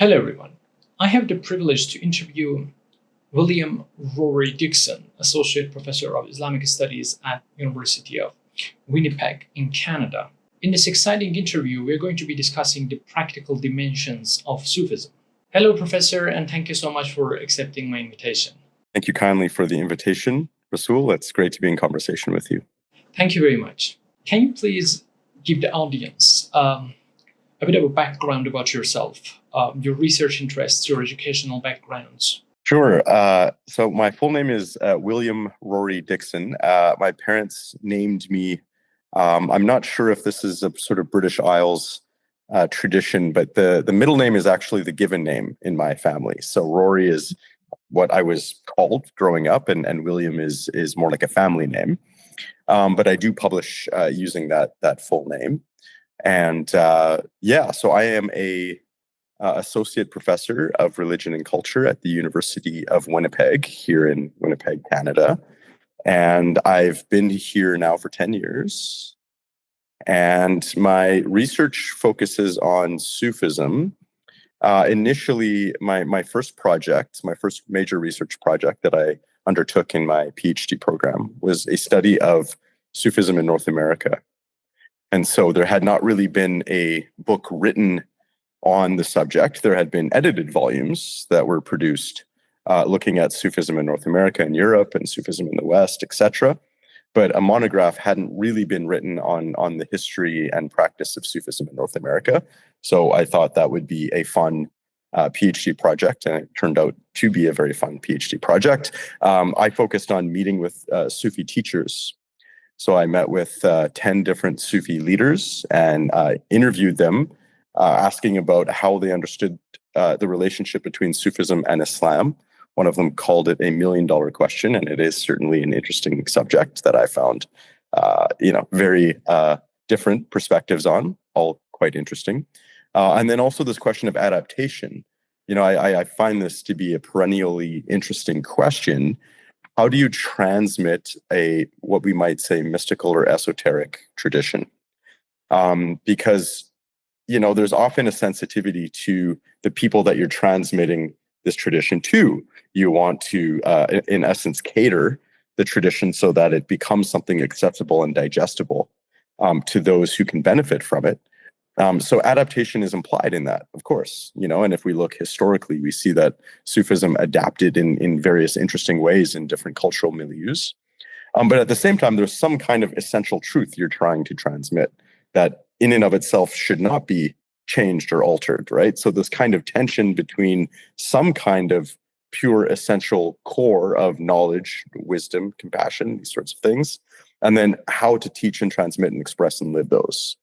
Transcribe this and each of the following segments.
Hello, everyone. I have the privilege to interview William Rory Dickson, Associate Professor of Islamic Studies at University of Winnipeg in Canada. In this exciting interview, we're going to be discussing the practical dimensions of Sufism. Hello, Professor, and thank you so much for accepting my invitation. Thank you kindly for the invitation, Rasul. It's great to be in conversation with you. Thank you very much. Can you please give the audience a bit of a background about yourself, your research interests, your educational backgrounds? Sure. So my full name is William Rory Dickson. My parents named me, I'm not sure if this is a sort of British Isles tradition, but the middle name is actually the given name in my family. So Rory is what I was called growing up, and William is more like a family name. But I do publish using that full name. And so I am a associate professor of religion and culture at the University of Winnipeg here in Winnipeg, Canada. And I've been here now for 10 years. And my research focuses on Sufism. Initially, my first major research project that I undertook in my PhD program was a study of Sufism in North America. And so there had not really been a book written on the subject. There had been edited volumes that were produced looking at Sufism in North America and Europe and Sufism in the West, etc. But a monograph hadn't really been written on the history and practice of Sufism in North America. So I thought that would be a fun PhD project, and it turned out to be a very fun PhD project. I focused on meeting with Sufi teachers. So I met with 10 different Sufi leaders and interviewed them, asking about how they understood the relationship between Sufism and Islam. One of them called it $1 million question, and it is certainly an interesting subject that I found, very different perspectives on, all quite interesting. And then also this question of adaptation. I find this to be a perennially interesting question. How do you transmit what we might say mystical or esoteric tradition? Because there's often a sensitivity to the people that you're transmitting this tradition to. You want to, in essence, cater the tradition so that it becomes something accessible and digestible to those who can benefit from it. So adaptation is implied in that, of course, and if we look historically, we see that Sufism adapted in various interesting ways in different cultural milieus. But at the same time, there's some kind of essential truth you're trying to transmit that in and of itself should not be changed or altered, right? So this kind of tension between some kind of pure essential core of knowledge, wisdom, compassion, these sorts of things, and then how to teach and transmit and express and live those.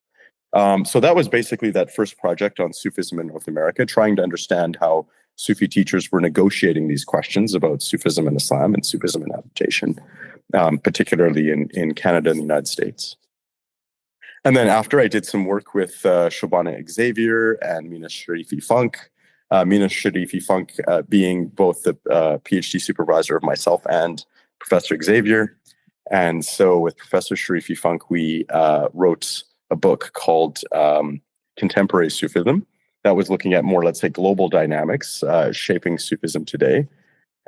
So that was basically that first project on Sufism in North America, trying to understand how Sufi teachers were negotiating these questions about Sufism and Islam and Sufism and adaptation, particularly in Canada and the United States. And then after I did some work with Shobana Xavier and Mina Sharifi Funk, Mina Sharifi Funk being both the PhD supervisor of myself and Professor Xavier. And so with Professor Sharifi Funk, we wrote a book called Contemporary Sufism that was looking at more, let's say, global dynamics shaping Sufism today.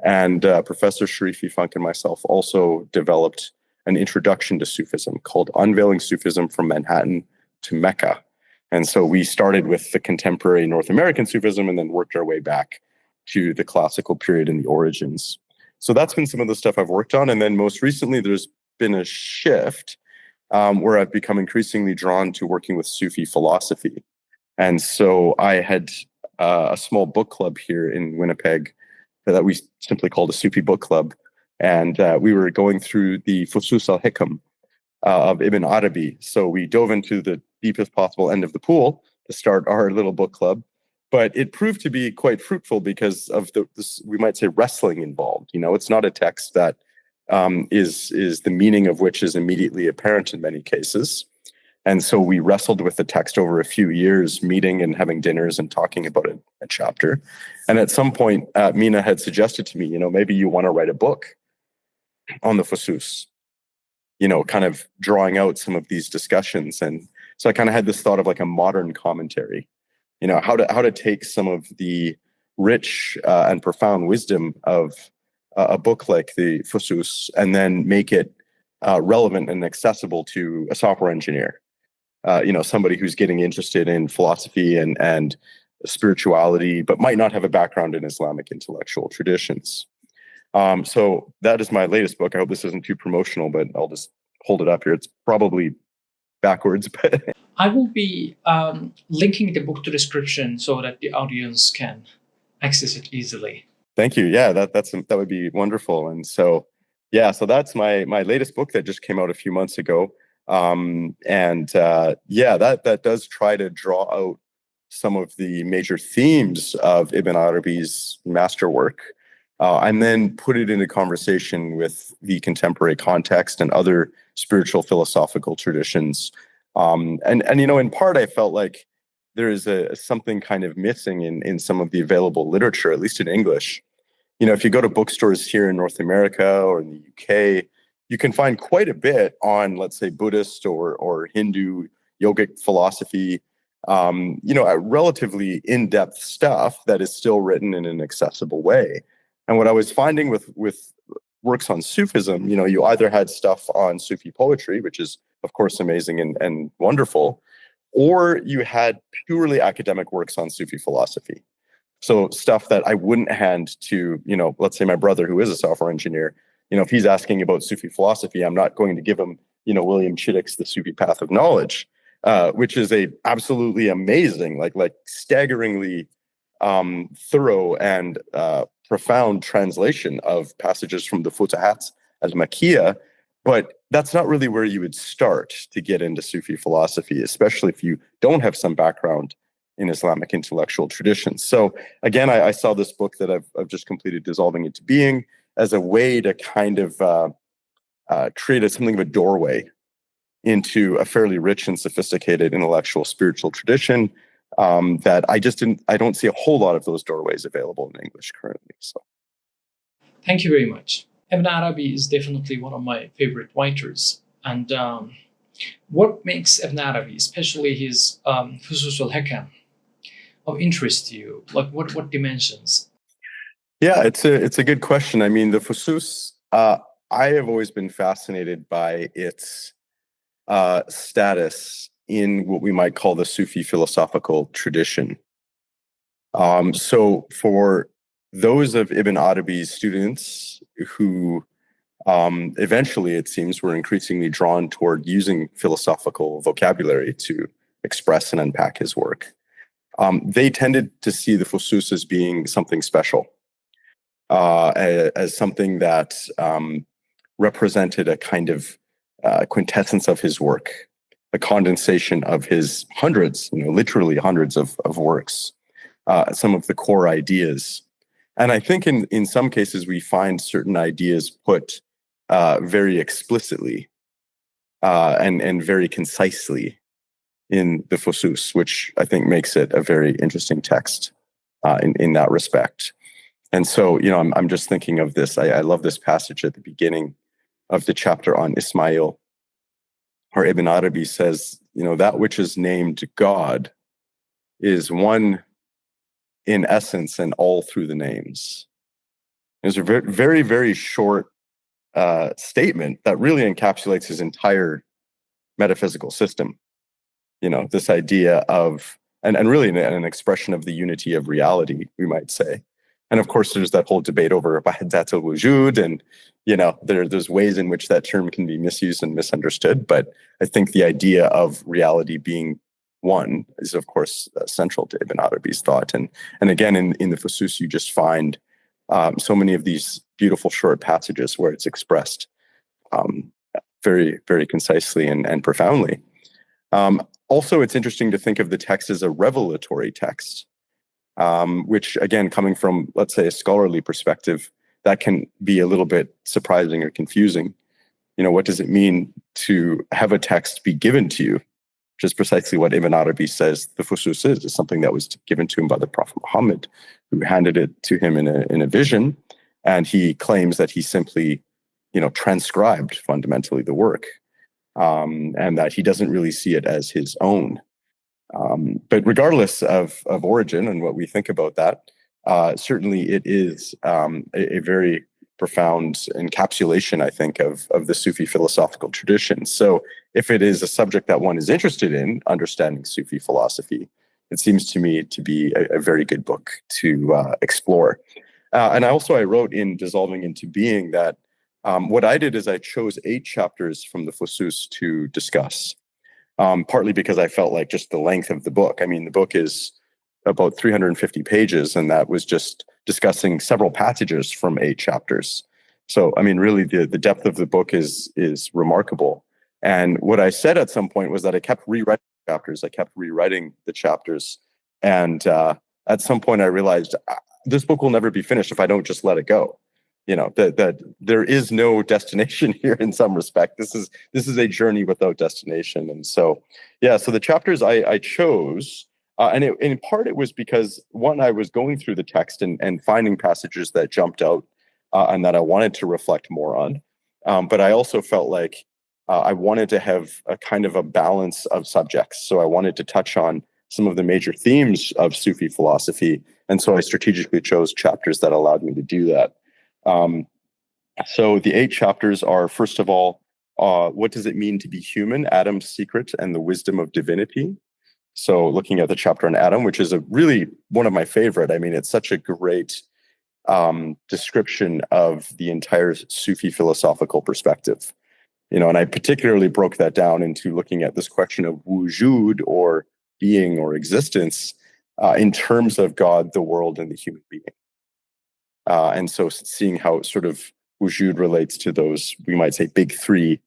And Professor Sharifi Funk and myself also developed an introduction to Sufism called Unveiling Sufism from Manhattan to Mecca. And so we started with the contemporary North American Sufism and then worked our way back to the classical period and the origins. So that's been some of the stuff I've worked on. And then most recently, there's been a shift where I've become increasingly drawn to working with Sufi philosophy. And so I had a small book club here in Winnipeg that we simply called a Sufi book club. And we were going through the Fusus al-Hikam of Ibn Arabi. So we dove into the deepest possible end of the pool to start our little book club. But it proved to be quite fruitful because of this, we might say, wrestling involved. It's not a text that is the meaning of which is immediately apparent in many cases. And so we wrestled with the text over a few years, meeting and having dinners and talking about it, a chapter. And at some point, Mina had suggested to me, maybe you want to write a book on the Fusus, kind of drawing out some of these discussions. And so I kind of had this thought of like a modern commentary, how to take some of the rich and profound wisdom of a book like the Fusus and then make it relevant and accessible to a software engineer, somebody who's getting interested in philosophy and spirituality, but might not have a background in Islamic intellectual traditions. So that is my latest book. I hope this isn't too promotional, but I'll just hold it up here. It's probably backwards, but I will be linking the book to description so that the audience can access it easily. Thank you. Yeah, that would be wonderful. And so, yeah, so that's my latest book that just came out a few months ago. That does try to draw out some of the major themes of Ibn Arabi's masterwork, and then put it into conversation with the contemporary context and other spiritual philosophical traditions. In part, I felt like there is something kind of missing in some of the available literature, at least in English. If you go to bookstores here in North America or in the UK, you can find quite a bit on, let's say, Buddhist or Hindu yogic philosophy, relatively in-depth stuff that is still written in an accessible way. And what I was finding with works on Sufism, you either had stuff on Sufi poetry, which is, of course, amazing and wonderful, or you had purely academic works on Sufi philosophy. So stuff that I wouldn't hand to, let's say my brother who is a software engineer, if he's asking about Sufi philosophy, I'm not going to give him, William Chittick's The Sufi Path of Knowledge, which is a absolutely amazing, like staggeringly thorough and profound translation of passages from the Futuhat al-Makkiyah. But that's not really where you would start to get into Sufi philosophy, especially if you don't have some background in Islamic intellectual traditions. So again, I saw this book that I've just completed, Dissolving into Being, as a way to kind of create something of a doorway into a fairly rich and sophisticated intellectual spiritual tradition that I don't see a whole lot of those doorways available in English currently. So, thank you very much. Ibn Arabi is definitely one of my favorite writers. And what makes Ibn Arabi, especially his Fusus al-Hikam, of interest to you? Like what dimensions? Yeah, it's a good question. I mean, the Fusus, I have always been fascinated by its status in what we might call the Sufi philosophical tradition. So for those of Ibn Arabi's students who eventually, it seems, were increasingly drawn toward using philosophical vocabulary to express and unpack his work, they tended to see the Fusus as being something special, as something that represented a kind of quintessence of his work, a condensation of his hundreds, literally hundreds of works, some of the core ideas. And I think in some cases we find certain ideas put very explicitly and very concisely in the Fusus, which I think makes it a very interesting text in that respect. And so, I'm just thinking of this. I love this passage at the beginning of the chapter on Ismail, where Ibn Arabi says, that which is named God is one in essence and all through the names. It's a very, very, very short statement that really encapsulates his entire metaphysical system. This idea of, and really an expression of the unity of reality, we might say. And of course, there's that whole debate over wahdat al-wujud, and there's ways in which that term can be misused and misunderstood. But I think the idea of reality being one is, of course, central to Ibn Arabi's thought. And again, in the Fusus, you just find so many of these beautiful short passages where it's expressed very, very concisely and profoundly. Also, it's interesting to think of the text as a revelatory text, which, again, coming from, let's say, a scholarly perspective, that can be a little bit surprising or confusing. What does it mean to have a text be given to you? Which is precisely what Ibn Arabi says the Fusus is. It's something that was given to him by the Prophet Muhammad, who handed it to him in a vision, and he claims that he simply, transcribed fundamentally the work, and that he doesn't really see it as his own. But regardless of origin and what we think about that, certainly it is a very profound encapsulation, I think, of the Sufi philosophical tradition. So if it is a subject that one is interested in, understanding Sufi philosophy, it seems to me to be a very good book to explore. And I wrote in Dissolving into Being that what I did is I chose 8 chapters from the Fusus to discuss, partly because I felt like just the length of the book. I mean, the book is about 350 pages, and that was just discussing several passages from 8 chapters. So, I mean, really, the depth of the book is remarkable. And what I said at some point was that I kept rewriting chapters. I kept rewriting the chapters, and at some point, I realized this book will never be finished if I don't just let it go. You know, that there is no destination here in some respect. This is a journey without destination. And so, yeah. So the chapters I chose. And in part, it was because, one, I was going through the text and finding passages that jumped out and that I wanted to reflect more on. But I also felt like I wanted to have a kind of a balance of subjects. So I wanted to touch on some of the major themes of Sufi philosophy. And so I strategically chose chapters that allowed me to do that. So the 8 chapters are, first of all, what does it mean to be human? Adam's secret and the wisdom of divinity. So looking at the chapter on Adam, which is really one of my favorite. I mean, it's such a great description of the entire Sufi philosophical perspective. You know, and I particularly broke that down into looking at this question of wujud, or being or existence, in terms of God, the world, and the human being. And so seeing how sort of wujud relates to those, we might say, big 3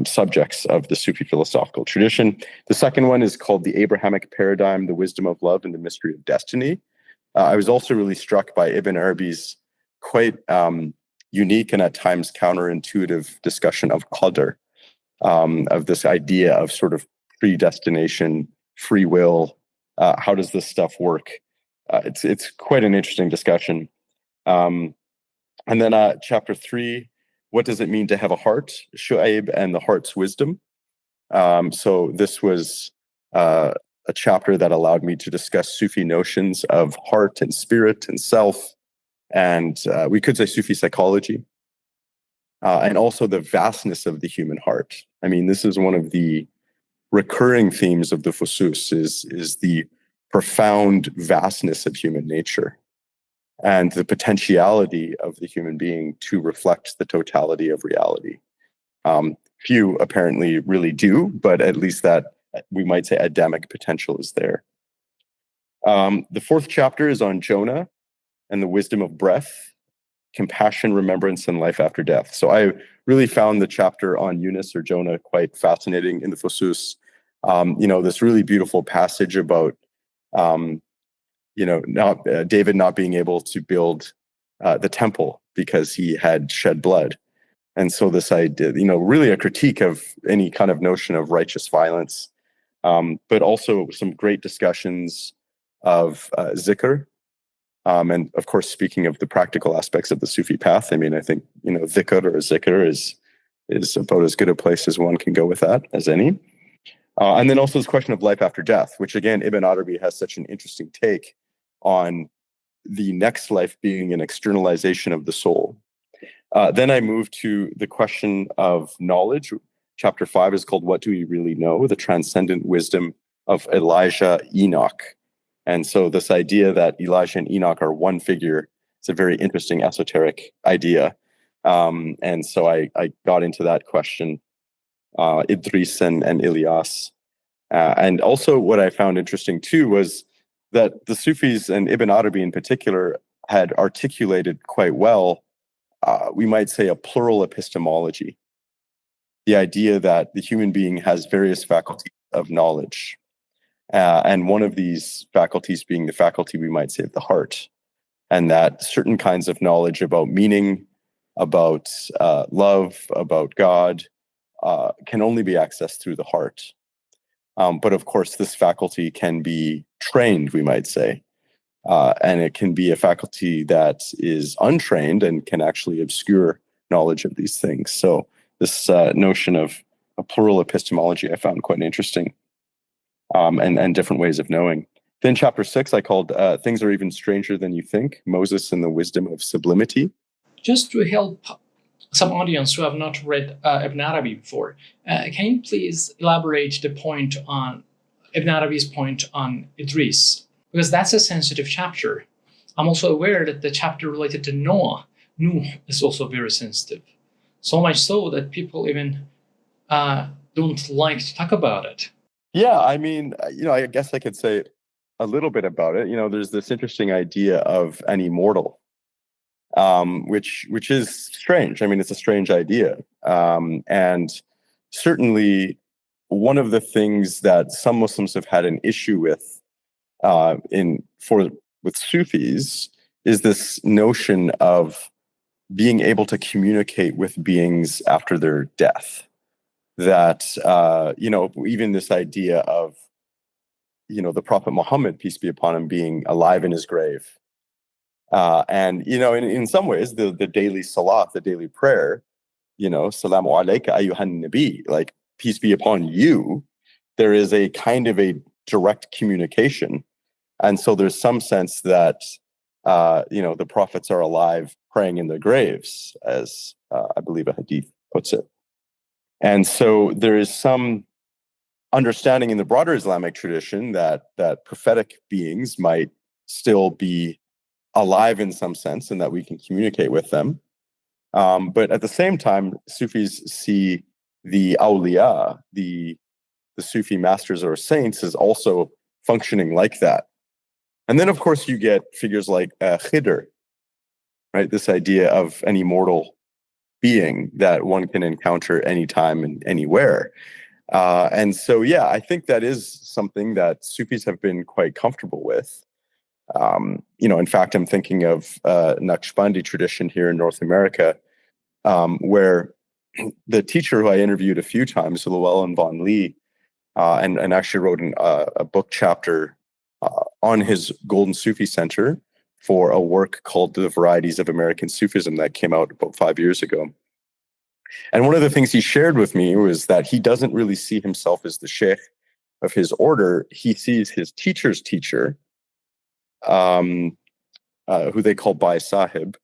subjects of the Sufi philosophical tradition. The second one is called the Abrahamic Paradigm, the Wisdom of Love and the Mystery of Destiny. I was also really struck by Ibn Arabi's quite unique and at times counterintuitive discussion of qadr, of this idea of sort of predestination, free will. How does this stuff work? It's quite an interesting discussion. And then chapter 3, what does it mean to have a heart? Shu'aib and the heart's wisdom. So this was a chapter that allowed me to discuss Sufi notions of heart and spirit and self, and we could say Sufi psychology, and also the vastness of the human heart. I mean, this is one of the recurring themes of the Fusus, is the profound vastness of human nature and the potentiality of the human being to reflect the totality of reality. Few apparently really do, but at least that, we might say, Adamic potential is there. The 4th chapter is on Jonah and the wisdom of breath, compassion, remembrance, and life after death. So I really found the chapter on Yunus, or Jonah, quite fascinating in the Fusus. You know, this really beautiful passage about you know, David not being able to build the temple because he had shed blood. And so this idea, you know, really a critique of any kind of notion of righteous violence, but also some great discussions of zikr. And of course, speaking of the practical aspects of the Sufi path, I mean, I think, you know, dhikr or zikr is about as good a place as one can go with that as any. And then also this question of life after death, which again, Ibn Arabi has such an interesting take on the next life being an externalization of the soul. Then I moved to the question of knowledge. Chapter 5 is called What Do We Really Know? The Transcendent Wisdom of Elijah, Enoch. And so this idea that Elijah and Enoch are one figure, it's a very interesting esoteric idea. And so I got into that question, Idris and Ilyas. And also what I found interesting too was that the Sufis, and Ibn Arabi in particular, had articulated quite well, we might say, a plural epistemology. The idea that the human being has various faculties of knowledge. And one of these faculties being the faculty, we might say, of the heart. And that certain kinds of knowledge about meaning, about love, about God, can only be accessed through the heart. But of course, this faculty can be trained, we might say. And it can be a faculty that is untrained and can actually obscure knowledge of these things. So this notion of a plural epistemology I found quite interesting. and different ways of knowing. Then chapter 6, I called Things Are Even Stranger Than You Think, Moses and the Wisdom of Sublimity. Just to help some audience who have not read Ibn Arabi before, can you please elaborate the point on Ibn Arabi's point on Idris? Because that's a sensitive chapter. I'm also aware that the chapter related to Noah, Nuh, is also very sensitive. So much so that people even don't like to talk about it. Yeah, I mean, I guess I could say a little bit about it. There's this interesting idea of an immortal, which is strange. I mean, it's a strange idea, and certainly one of the things that some Muslims have had an issue with with Sufis is this notion of being able to communicate with beings after their death. That even this idea of the Prophet Muhammad, peace be upon him, being alive in his grave. And in some ways, the daily salat, the daily prayer, Salamu alayka ayyuhan nabi, like peace be upon you, there is a kind of a direct communication. And so there's some sense that the prophets are alive praying in their graves, as I believe a hadith puts it. And so there is some understanding in the broader Islamic tradition that prophetic beings might still be alive in some sense and that we can communicate with them. But at the same time, Sufis see the awliya, the Sufi masters or saints, as also functioning like that. And then, of course, you get figures like Khidr, right? This idea of an immortal being that one can encounter anytime and anywhere. And so, yeah, I think that is something that Sufis have been quite comfortable with. In fact, I'm thinking of Naqshbandi tradition here in North America, where the teacher who I interviewed a few times, Llewellyn Vaughan Lee, and actually wrote a book chapter on his Golden Sufi Center for a work called The Varieties of American Sufism that came out about 5 years ago. And one of the things he shared with me was that he doesn't really see himself as the sheikh of his order. He sees his teacher's teacher, who they call Bai Sahib.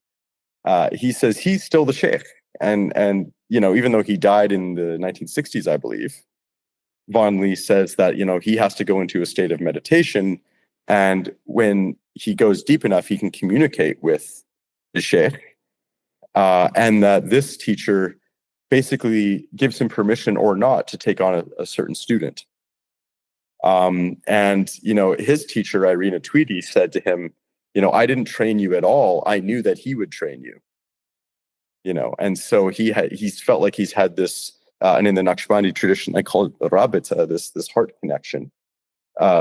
He says he's still the sheikh. And even though he died in the 1960s, I believe, Vaughan Lee says that, he has to go into a state of meditation. And when he goes deep enough, he can communicate with the sheikh. And that this teacher basically gives him permission or not to take on a certain student. And his teacher, Irina Tweedy, said to him, I didn't train you at all. I knew that he would train you. And so he's felt like he's had this, and in the Naqshbandi tradition, I call it rabita, this heart connection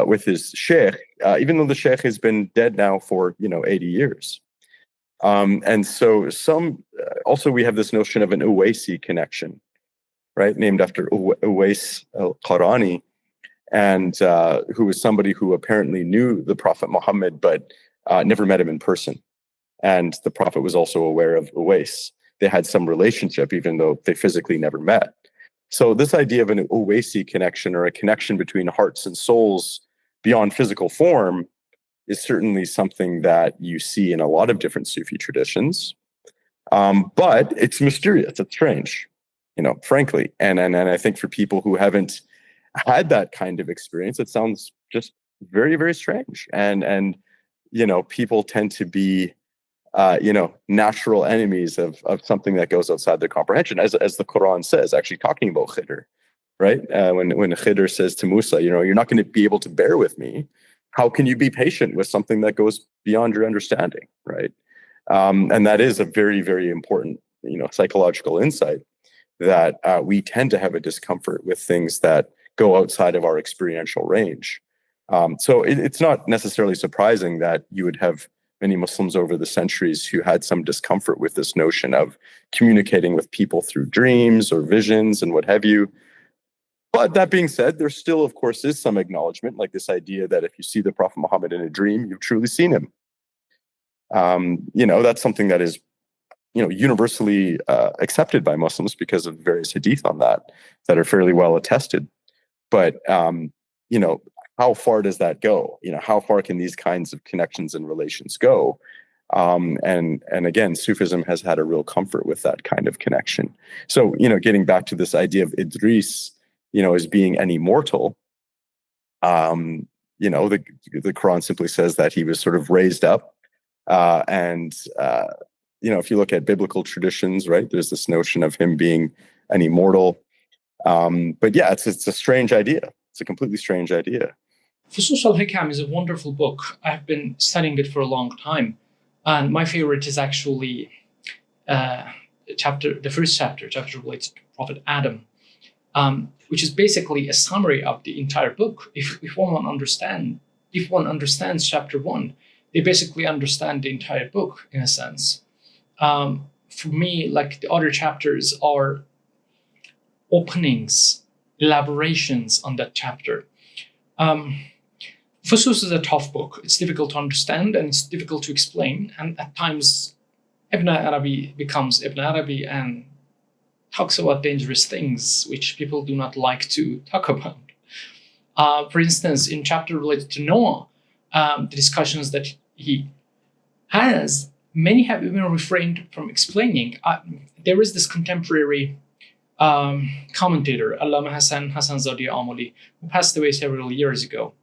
with his sheikh, even though the sheikh has been dead now for 80 years. And so also we have this notion of an Uwaisi connection, right? Named after Uwais al-Qarani, and who was somebody who apparently knew the Prophet Muhammad, but never met him in person. And the Prophet was also aware of Uwais. They had some relationship, even though they physically never met. So this idea of an Uwaisi connection, or a connection between hearts and souls beyond physical form, is certainly something that you see in a lot of different Sufi traditions. But it's mysterious, it's strange, frankly. And I think for people who haven't had that kind of experience, it sounds just very, very strange. And people tend to be natural enemies of something that goes outside their comprehension, as the Quran says, actually talking about Khidr, right? When Khidr says to Musa, you're not going to be able to bear with me. How can you be patient with something that goes beyond your understanding, right? And that is a very, very important, psychological insight, that we tend to have a discomfort with things that go outside of our experiential range. So it's not necessarily surprising that you would have many Muslims over the centuries who had some discomfort with this notion of communicating with people through dreams or visions and what have you. But that being said, there still, of course, is some acknowledgement, like this idea that if you see the Prophet Muhammad in a dream, you've truly seen him. That's something that is, universally accepted by Muslims because of various hadith on that are fairly well attested. But, how far does that go? How far can these kinds of connections and relations go? And again, Sufism has had a real comfort with that kind of connection. So, getting back to this idea of Idris, as being an immortal, the Quran simply says that he was sort of raised up. If you look at biblical traditions, right, there's this notion of him being an immortal. But yeah, it's a strange idea. It's a completely strange idea. Fusus al-Hikam is a wonderful book. I've been studying it for a long time. And my favorite is actually the first chapter relates to Prophet Adam, which is basically a summary of the entire book. If one understands chapter 1, they basically understand the entire book in a sense. For me, like the other chapters are openings, elaborations on that chapter. Fusus is a tough book. It's difficult to understand and it's difficult to explain. And at times, Ibn Arabi becomes Ibn Arabi and talks about dangerous things which people do not like to talk about. For instance, in chapter related to Noah, the discussions that he has, many have even refrained from explaining. There is this contemporary commentator, Allama Hassan Zadi Amoli, who passed away several years ago.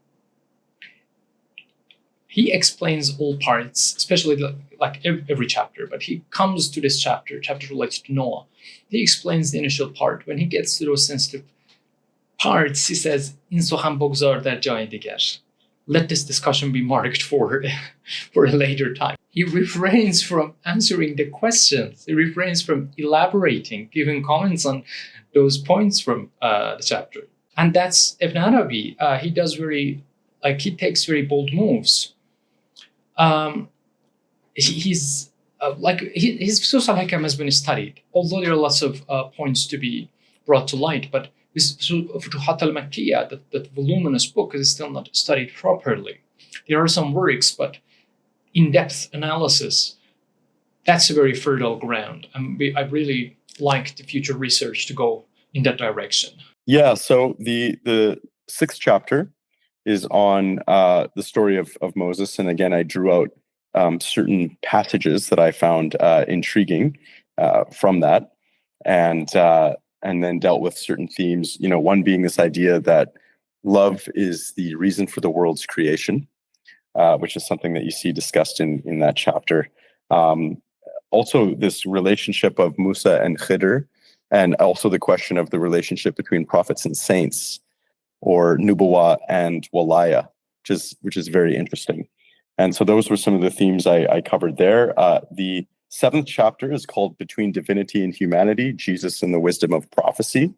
He explains all parts, especially like every chapter, but he comes to this chapter relates to Noah. He explains the initial part. When he gets to those sensitive parts, he says, "In so ham bogzar dar jay digar." Let this discussion be marked for a later time. He refrains from answering the questions. He refrains from elaborating, giving comments on those points from the chapter. And that's Ibn Arabi. He takes very bold moves. His Fusus al-Hikam has been studied, although there are lots of points to be brought to light, but this Futuhat al-Makkiyah, that voluminous book, is still not studied properly. There are some works, but in-depth analysis, that's a very fertile ground. I really like the future research to go in that direction. Yeah, so the 6th chapter is on the story of Moses. And again, I drew out certain passages that I found intriguing from that. And then dealt with certain themes, one being this idea that love is the reason for the world's creation, which is something that you see discussed in that chapter. Also, this relationship of Musa and Khidr, and also the question of the relationship between prophets and saints, or Nubuwa and Walaya, which is very interesting. And so those were some of the themes I covered there. The 7th chapter is called Between Divinity and Humanity, Jesus and the Wisdom of Prophecy.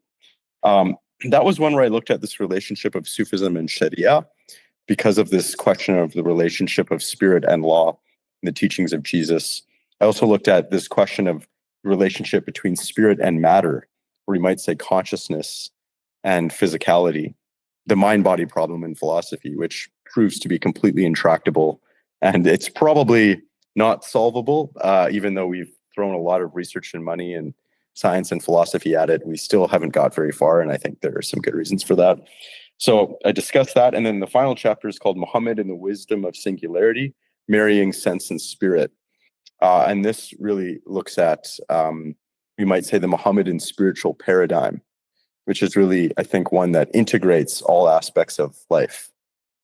That was one where I looked at this relationship of Sufism and Sharia because of this question of the relationship of spirit and law in the teachings of Jesus. I also looked at this question of the relationship between spirit and matter, or you might say consciousness and physicality, the mind-body problem in philosophy, which proves to be completely intractable. And it's probably not solvable, even though we've thrown a lot of research and money and science and philosophy at it. We still haven't got very far, and I think there are some good reasons for that. So I discussed that, and then the final chapter is called Muhammad and the Wisdom of Singularity, Marrying Sense and Spirit. And this really looks at, you might say, the Muhammadan spiritual paradigm, which is really, I think, one that integrates all aspects of life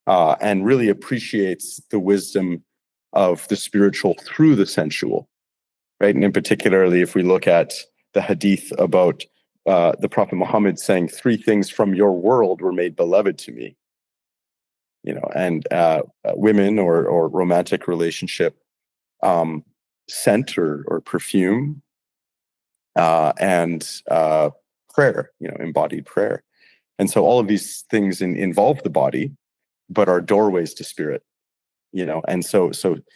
and really appreciates the wisdom of the spiritual through the sensual, right? And in particularly, if we look at the hadith about the Prophet Muhammad saying, 3 things from your world were made beloved to me, and women or romantic relationship, scent or perfume, and prayer, embodied prayer. And so all of these things involve the body, but are doorways to spirit, and so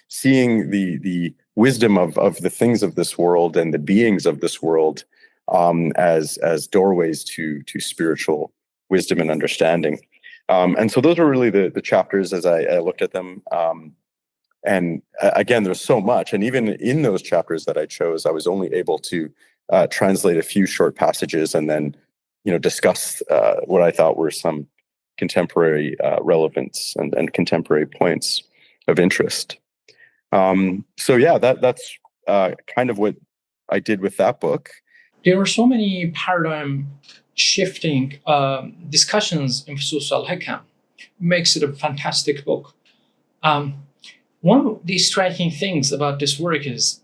seeing the wisdom of the things of this world and the beings of this world as doorways to spiritual wisdom and understanding. And so those were really the chapters as I looked at them. And again, there's so much. And even in those chapters that I chose, I was only able to translate a few short passages and then, discuss what I thought were some contemporary relevance and contemporary points of interest. So yeah, that's kind of what I did with that book. There are so many paradigm shifting discussions in Fusus al-Hikam. Makes it a fantastic book. One of the striking things about this work is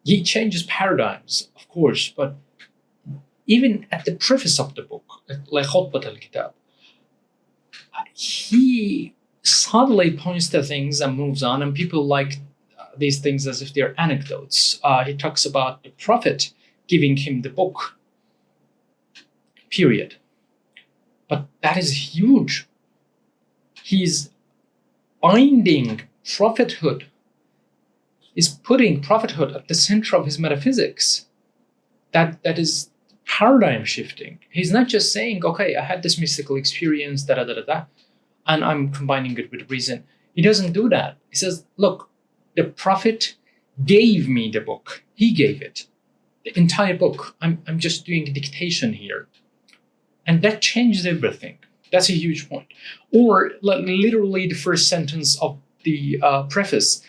he changes paradigms, of course, but even at the preface of the book, like Khutbat al-Kitab, he subtly points to things and moves on, and people like these things as if they're anecdotes. He talks about the Prophet giving him the book, period. But that is huge. He's binding prophethood. He's putting prophethood at the center of his metaphysics. That is paradigm shifting. He's not just saying, okay, I had this mystical experience, and I'm combining it with reason. He doesn't do that. He says, look, the Prophet gave me the book. He gave it. The entire book. I'm just doing dictation here. And that changes everything. That's a huge point. Or literally the first sentence of the preface.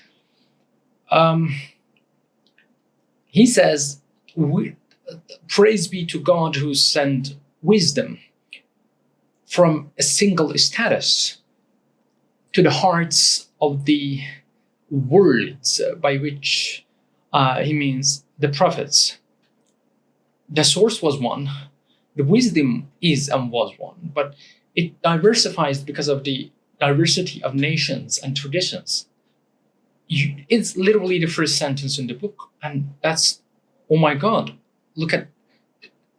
He says, praise be to God who sent wisdom from a single status to the hearts of the words, by which he means the prophets. The source was one, the wisdom is and was one, but it diversifies because of the diversity of nations and traditions. It's literally the first sentence in the book, and that's, oh my God, look at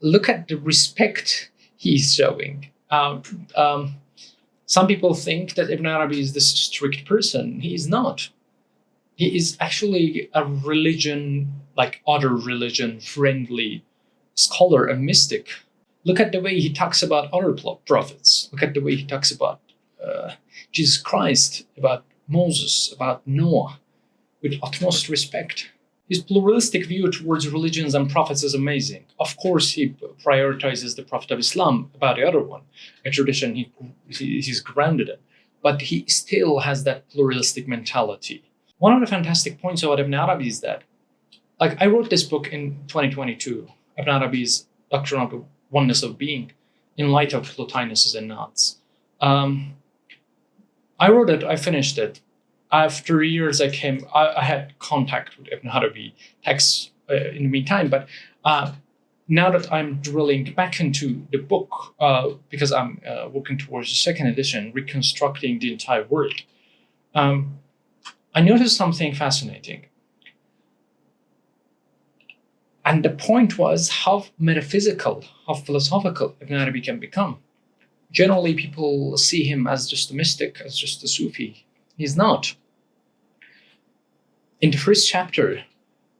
the respect he's showing. Some people think that Ibn Arabi is this strict person. He is not. He is actually a religion, like other religion, friendly scholar and mystic. Look at the way he talks about other prophets. Look at the way he talks about Jesus Christ, about Moses, about Noah, with utmost respect. His pluralistic view towards religions and prophets is amazing. Of course, he prioritizes the Prophet of Islam about the other one, a tradition he's grounded in. But he still has that pluralistic mentality. One of the fantastic points about Ibn Arabi is that, like, I wrote this book in 2022, Ibn Arabi's Doctrine of the Oneness of Being, in light of Plotinus's and Knots. I wrote it, I finished it. After years, I had contact with Ibn Arabi texts in the meantime, but now that I'm drilling back into the book, because I'm working towards the second edition, reconstructing the entire work, I noticed something fascinating. And the point was how metaphysical, how philosophical Ibn Arabi can become. Generally, people see him as just a mystic, as just a Sufi. He's not. In the first chapter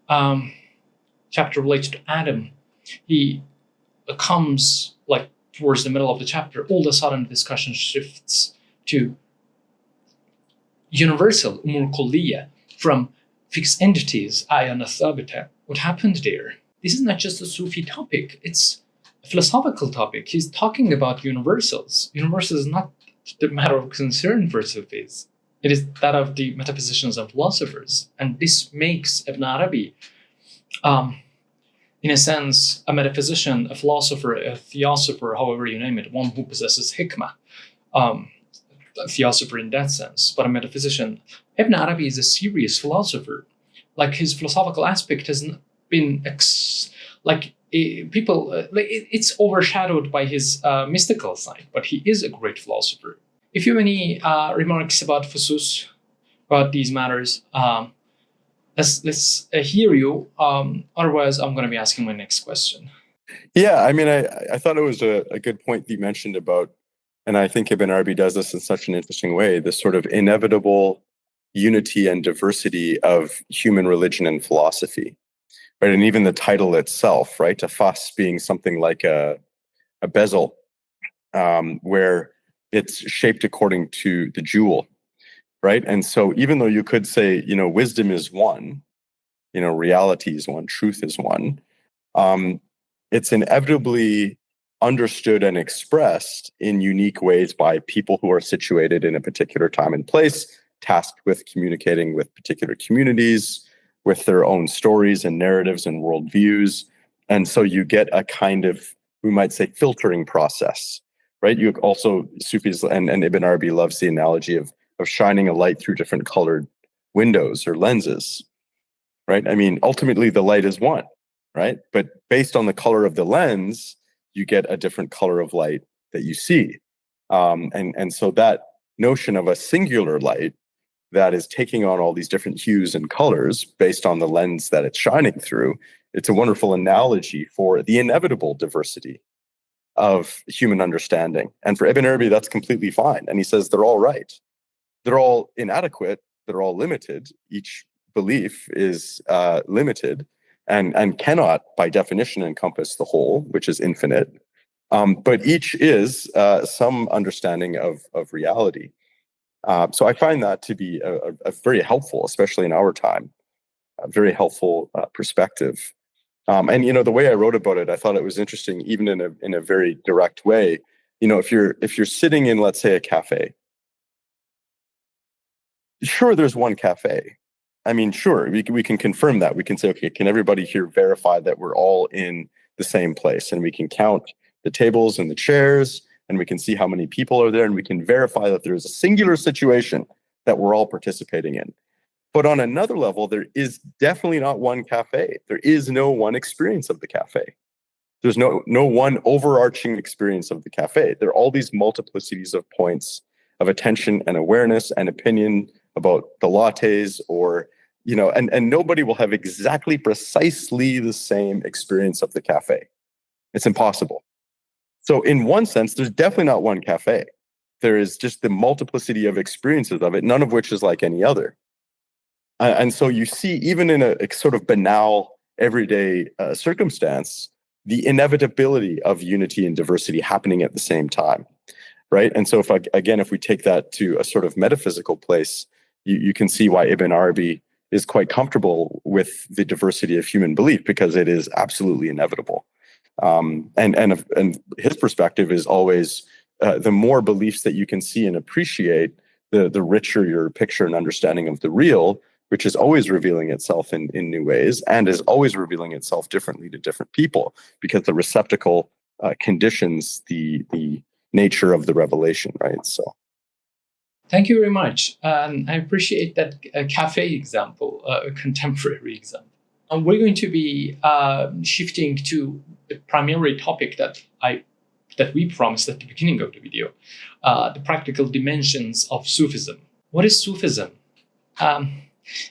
related to Adam, he comes, like, towards the middle of the chapter, all of a sudden the discussion shifts to universal, umur kulliya, from fixed entities, ayana thabita. What happened there? This is not just a Sufi topic, it's a philosophical topic. He's talking about universals. Universals is not the matter of concern for Sufis. It is that of the metaphysicians and philosophers. And this makes Ibn Arabi, in a sense, a metaphysician, a philosopher, a theosopher, however you name it, one who possesses hikmah, a theosopher in that sense, but a metaphysician. Ibn Arabi is a serious philosopher. Like, his philosophical aspect has been, it's overshadowed by his mystical side, but he is a great philosopher. If you have any remarks about Fusus, about these matters, let's hear you. Otherwise, I'm going to be asking my next question. Yeah, I mean, I thought it was a good point that you mentioned about, and I think Ibn Arabi does this in such an interesting way, this sort of inevitable unity and diversity of human religion and philosophy, right? And even the title itself, right? A fas being something like a bezel, where it's shaped according to the jewel, right? And so even though you could say, wisdom is one, reality is one, truth is one, it's inevitably understood and expressed in unique ways by people who are situated in a particular time and place, tasked with communicating with particular communities, with their own stories and narratives and worldviews. And so you get a kind of, we might say, filtering process, right? You also, Sufis and Ibn Arabi loves the analogy of shining a light through different colored windows or lenses, right? I mean, ultimately the light is one, right? But based on the color of the lens, you get a different color of light that you see. And so that notion of a singular light that is taking on all these different hues and colors based on the lens that it's shining through, it's a wonderful analogy for the inevitable diversity of human understanding. And for Ibn Arabi, that's completely fine. And he says they're all right. They're all inadequate. They're all limited. Each belief is limited and cannot, by definition, encompass the whole, which is infinite. But each is some understanding of reality. So I find that to be a very helpful, especially in our time, a very helpful perspective. And the way I wrote about it, I thought it was interesting, even in a very direct way. If you're sitting in, let's say, a cafe, sure, there's one cafe. I mean, sure, we can confirm that. We can say, okay, can everybody here verify that we're all in the same place? And we can count the tables and the chairs, and we can see how many people are there, and we can verify that there's a singular situation that we're all participating in. But on another level, there is definitely not one cafe. There is no one experience of the cafe. There's no one overarching experience of the cafe. There are all these multiplicities of points of attention and awareness and opinion about the lattes, or and nobody will have exactly precisely the same experience of the cafe. It's impossible. So in one sense, there's definitely not one cafe. There is just the multiplicity of experiences of it, none of which is like any other. And so you see, even in a sort of banal, everyday circumstance, the inevitability of unity and diversity happening at the same time, right? And so if we take that to a sort of metaphysical place, you can see why Ibn Arabi is quite comfortable with the diversity of human belief, because it is absolutely inevitable. And his perspective is always the more beliefs that you can see and appreciate, the richer your picture and understanding of the real, which is always revealing itself in new ways and is always revealing itself differently to different people, because the receptacle conditions the nature of the revelation, right? So. Thank you very much. I appreciate that cafe example, a contemporary example. And we're going to be shifting to the primary topic that we promised at the beginning of the video, the practical dimensions of Sufism. What is Sufism?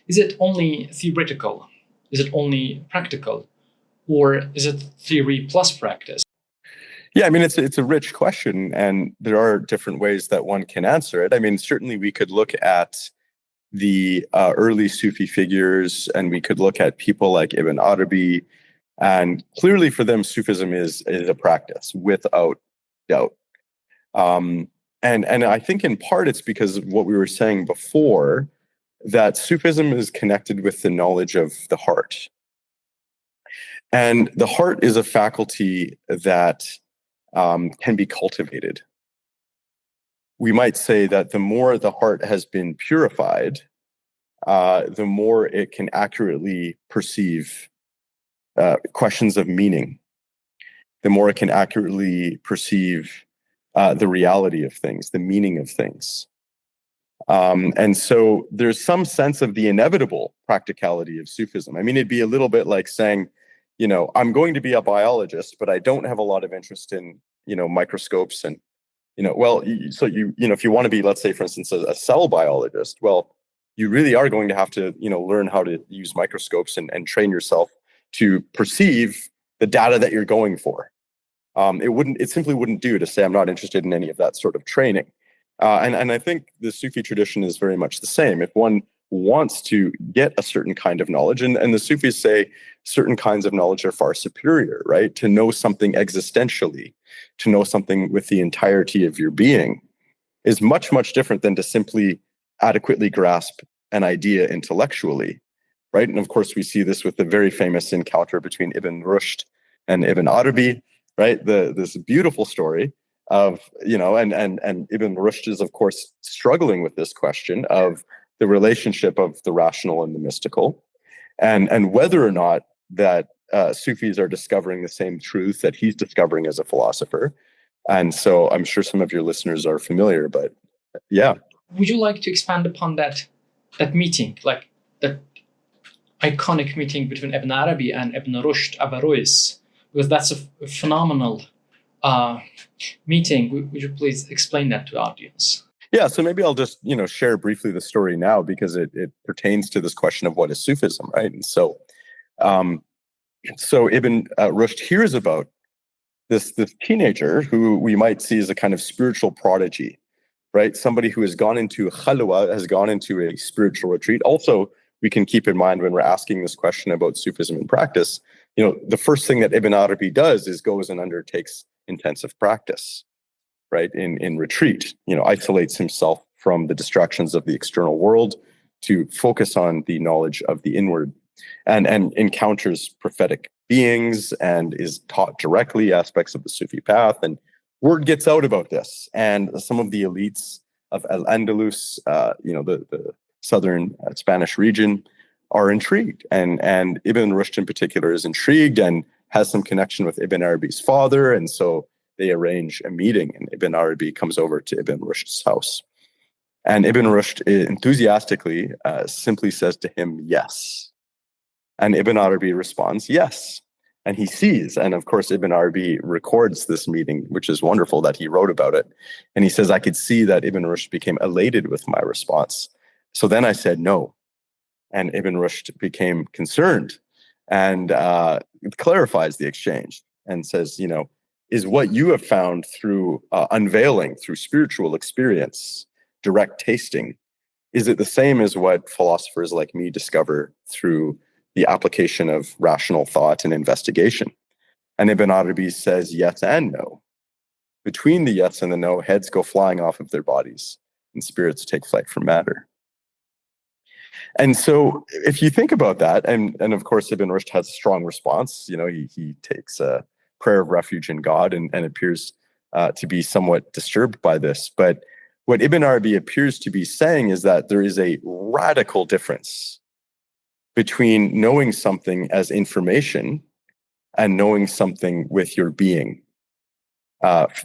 Is it only theoretical? Is it only practical? Or is it theory plus practice? Yeah, I mean, it's a rich question, and there are different ways that one can answer it. I mean, certainly we could look at the early Sufi figures, and we could look at people like Ibn Arabi, and clearly for them, Sufism is a practice, without doubt. And I think in part it's because of what we were saying before, that Sufism is connected with the knowledge of the heart. And the heart is a faculty that can be cultivated. We might say that the more the heart has been purified, the more it can accurately perceive questions of meaning, the more it can accurately perceive the reality of things, the meaning of things. And so there's some sense of the inevitable practicality of Sufism. I mean, it'd be a little bit like saying, I'm going to be a biologist, but I don't have a lot of interest in, microscopes and, if you want to be, let's say, for instance, a cell biologist, well, you really are going to have to, learn how to use microscopes and train yourself to perceive the data that you're going for. It simply wouldn't do to say, I'm not interested in any of that sort of training. And I think the Sufi tradition is very much the same. If one wants to get a certain kind of knowledge, and the Sufis say certain kinds of knowledge are far superior, right? To know something existentially, to know something with the entirety of your being, is much, much different than to simply adequately grasp an idea intellectually, right? And of course, we see this with the very famous encounter between Ibn Rushd and Ibn Arabi, right? This beautiful story of, and Ibn Rushd is, of course, struggling with this question of the relationship of the rational and the mystical, and whether or not that Sufis are discovering the same truth that he's discovering as a philosopher. And so I'm sure some of your listeners are familiar, but yeah. Would you like to expand upon that meeting, like that iconic meeting between Ibn Arabi and Ibn Rushd Averroes? Because that's a phenomenal meeting. Would you please explain that to the audience? Yeah, so maybe I'll just share briefly the story now, because it pertains to this question of what is Sufism, right? And so Ibn Rushd hears about this teenager who we might see as a kind of spiritual prodigy, right? Somebody who has gone into khalwa, has gone into a spiritual retreat. Also, we can keep in mind when we're asking this question about Sufism in practice, the first thing that Ibn Arabi does is goes and undertakes intensive practice, right? In retreat, isolates himself from the distractions of the external world to focus on the knowledge of the inward, and encounters prophetic beings and is taught directly aspects of the Sufi path. And word gets out about this, and some of the elites of Al-Andalus, the southern Spanish region, are intrigued, and Ibn Rushd in particular is intrigued and has some connection with Ibn Arabi's father, and so they arrange a meeting, and Ibn Arabi comes over to Ibn Rushd's house, and Ibn Rushd enthusiastically simply says to him, "Yes," and Ibn Arabi responds, "Yes." And he sees, and of course, Ibn Arabi records this meeting, which is wonderful that he wrote about it. And he says, "I could see that Ibn Rushd became elated with my response. So then I said no." And Ibn Rushd became concerned and clarifies the exchange and says, is what you have found through unveiling, through spiritual experience, direct tasting, is it the same as what philosophers like me discover through the application of rational thought and investigation? And Ibn Arabi says yes and no. Between the yes and the no, heads go flying off of their bodies and spirits take flight from matter. And so if you think about that, and of course Ibn Rushd has a strong response, he takes a prayer of refuge in God and appears to be somewhat disturbed by this. But what Ibn Arabi appears to be saying is that there is a radical difference between knowing something as information and knowing something with your being.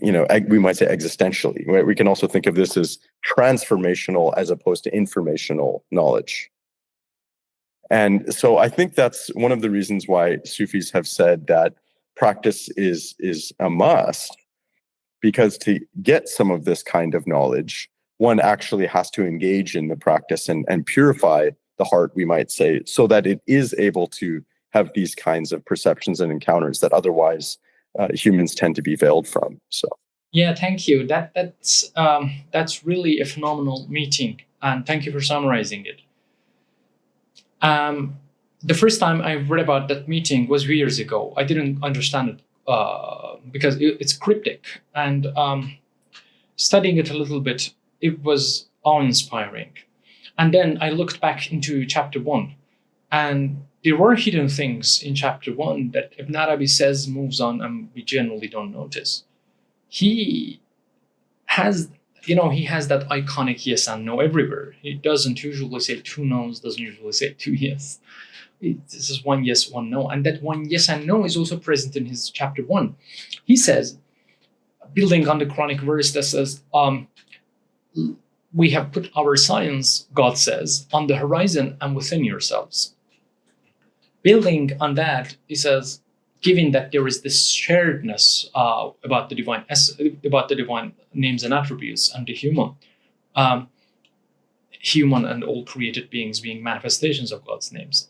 We might say existentially. Right? We can also think of this as transformational as opposed to informational knowledge. And so I think that's one of the reasons why Sufis have said that practice is a must, because to get some of this kind of knowledge, one actually has to engage in the practice and purify the heart, we might say, so that it is able to have these kinds of perceptions and encounters that otherwise humans tend to be veiled from. So yeah, thank you. That's really a phenomenal meeting, and thank you for summarizing it. The first time I read about that meeting was years ago. I didn't understand it because it's cryptic, and studying it a little bit, it was awe-inspiring. And then I looked back into chapter 1, and there were hidden things in chapter 1 that Ibn Arabi says moves on and we generally don't notice. He has that iconic yes and no everywhere. He doesn't usually say 2 no's, doesn't usually say 2 yes. This is 1 yes, 1 no. And that 1 yes and no is also present in his chapter 1. He says, building on the Quranic verse that says, we have put our science, God says, on the horizon and within yourselves. Building on that, he says, given that there is this sharedness about the divine names and attributes and the human and all created beings being manifestations of God's names.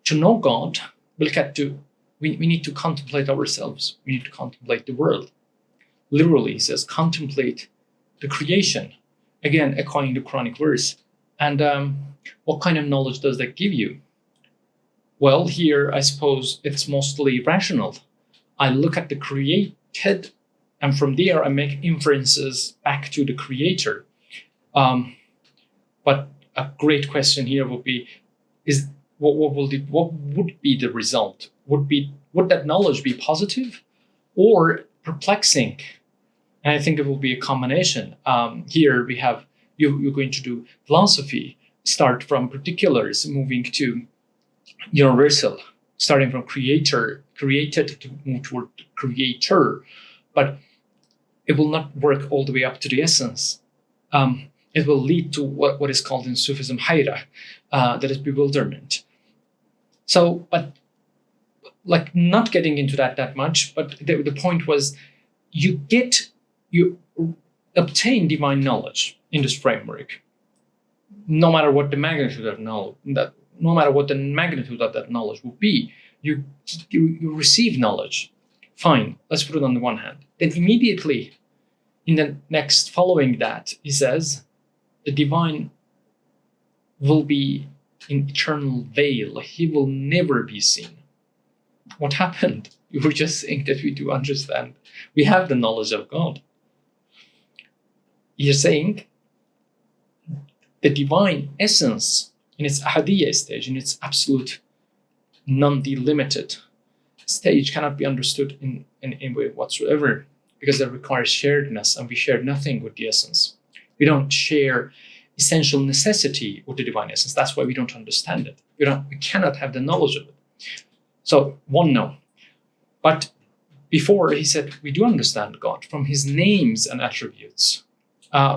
To know God, we need to contemplate ourselves. We need to contemplate the world. Literally, he says, contemplate the creation. Again, echoing the Quranic verse. And what kind of knowledge does that give you? Well, here, I suppose it's mostly rational. I look at the created, and from there, I make inferences back to the creator. But a great question here would be, what would be the result? Would that knowledge be positive, or perplexing. And I think it will be a combination. Here we have, you're going to do philosophy, start from particulars, moving to universal, starting from created to move toward creator. But it will not work all the way up to the essence. It will lead to what is called in Sufism hayra, that is bewilderment. So, but like not getting into that much, but the point was you obtain divine knowledge in this framework, no matter what the magnitude of knowledge, no matter what the magnitude of that knowledge will be, you receive knowledge. Fine, let's put it on the one hand. Then immediately in the next following that, he says, the divine will be in eternal veil. He will never be seen. What happened? You were just saying that we do understand. We have the knowledge of God. You're saying the divine essence in its ahadiyya stage, in its absolute non-delimited stage, cannot be understood in any way whatsoever, because it requires sharedness, and we share nothing with the essence. We don't share essential necessity with the divine essence. That's why we don't understand it. We cannot have the knowledge of it. So, one, no. But before, he said, we do understand God from his names and attributes,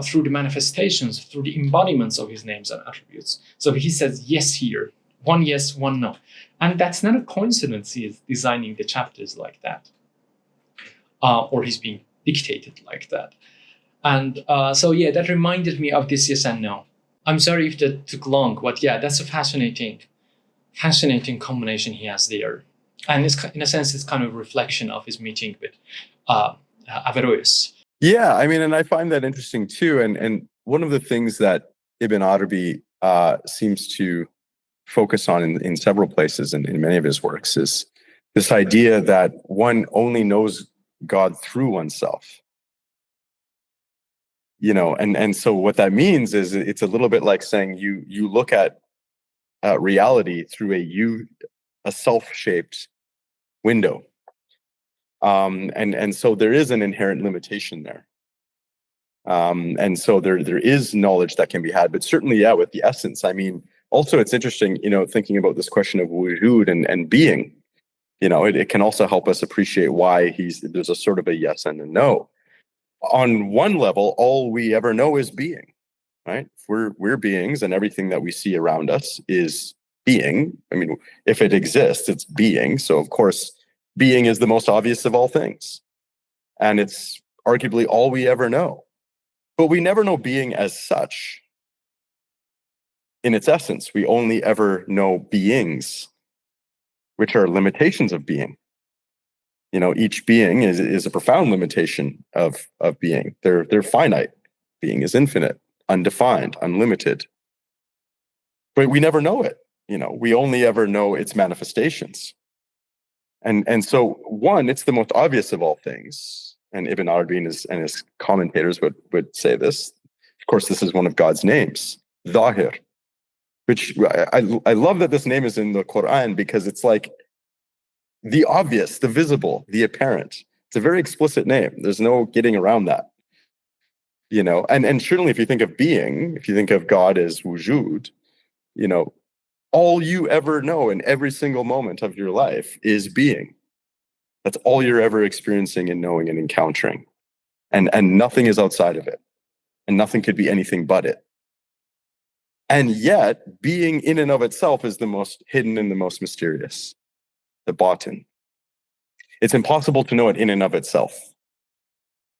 through the manifestations, through the embodiments of his names and attributes. So he says yes here, one yes, one no. And that's not a coincidence he is designing the chapters like that, or he's being dictated like that. And so, yeah, that reminded me of this yes and no. I'm sorry if that took long, but yeah, that's a fascinating combination he has there. And it's, in a sense, it's kind of a reflection of his meeting with Averroes. Yeah, I mean, and I find that interesting too. And one of the things that Ibn Arabi seems to focus on in several places and in many of his works is this idea that one only knows God through oneself. You know, and so what that means is it's a little bit like saying you look at reality through a self-shaped window, and so there is an inherent limitation there, and so there is knowledge that can be had, but certainly, yeah, with the essence. I mean, also it's interesting, you know, thinking about this question of wujud and being. You know, it can also help us appreciate why there's a sort of a yes and a no. On one level, all we ever know is being. Right? We're beings, and everything that we see around us is being. I mean, if it exists, it's being. So of course, being is the most obvious of all things. And it's arguably all we ever know. But we never know being as such in its essence. We only ever know beings, which are limitations of being. You know, each being is a profound limitation of being. They're finite. Being is infinite, undefined, unlimited. But we never know it. You know, we only ever know its manifestations. And so, one, it's the most obvious of all things. And Ibn Arabi and his commentators would say this. Of course, this is one of God's names, Zahir, which I love that this name is in the Quran, because it's like the obvious, the visible, the apparent. It's a very explicit name. There's no getting around that. You know, and certainly if you think of being, if you think of God as wujud, you know, all you ever know in every single moment of your life is being. That's all you're ever experiencing and knowing and encountering. And nothing is outside of it. And nothing could be anything but it. And yet, being in and of itself is the most hidden and the most mysterious, the batin. It's impossible to know it in and of itself,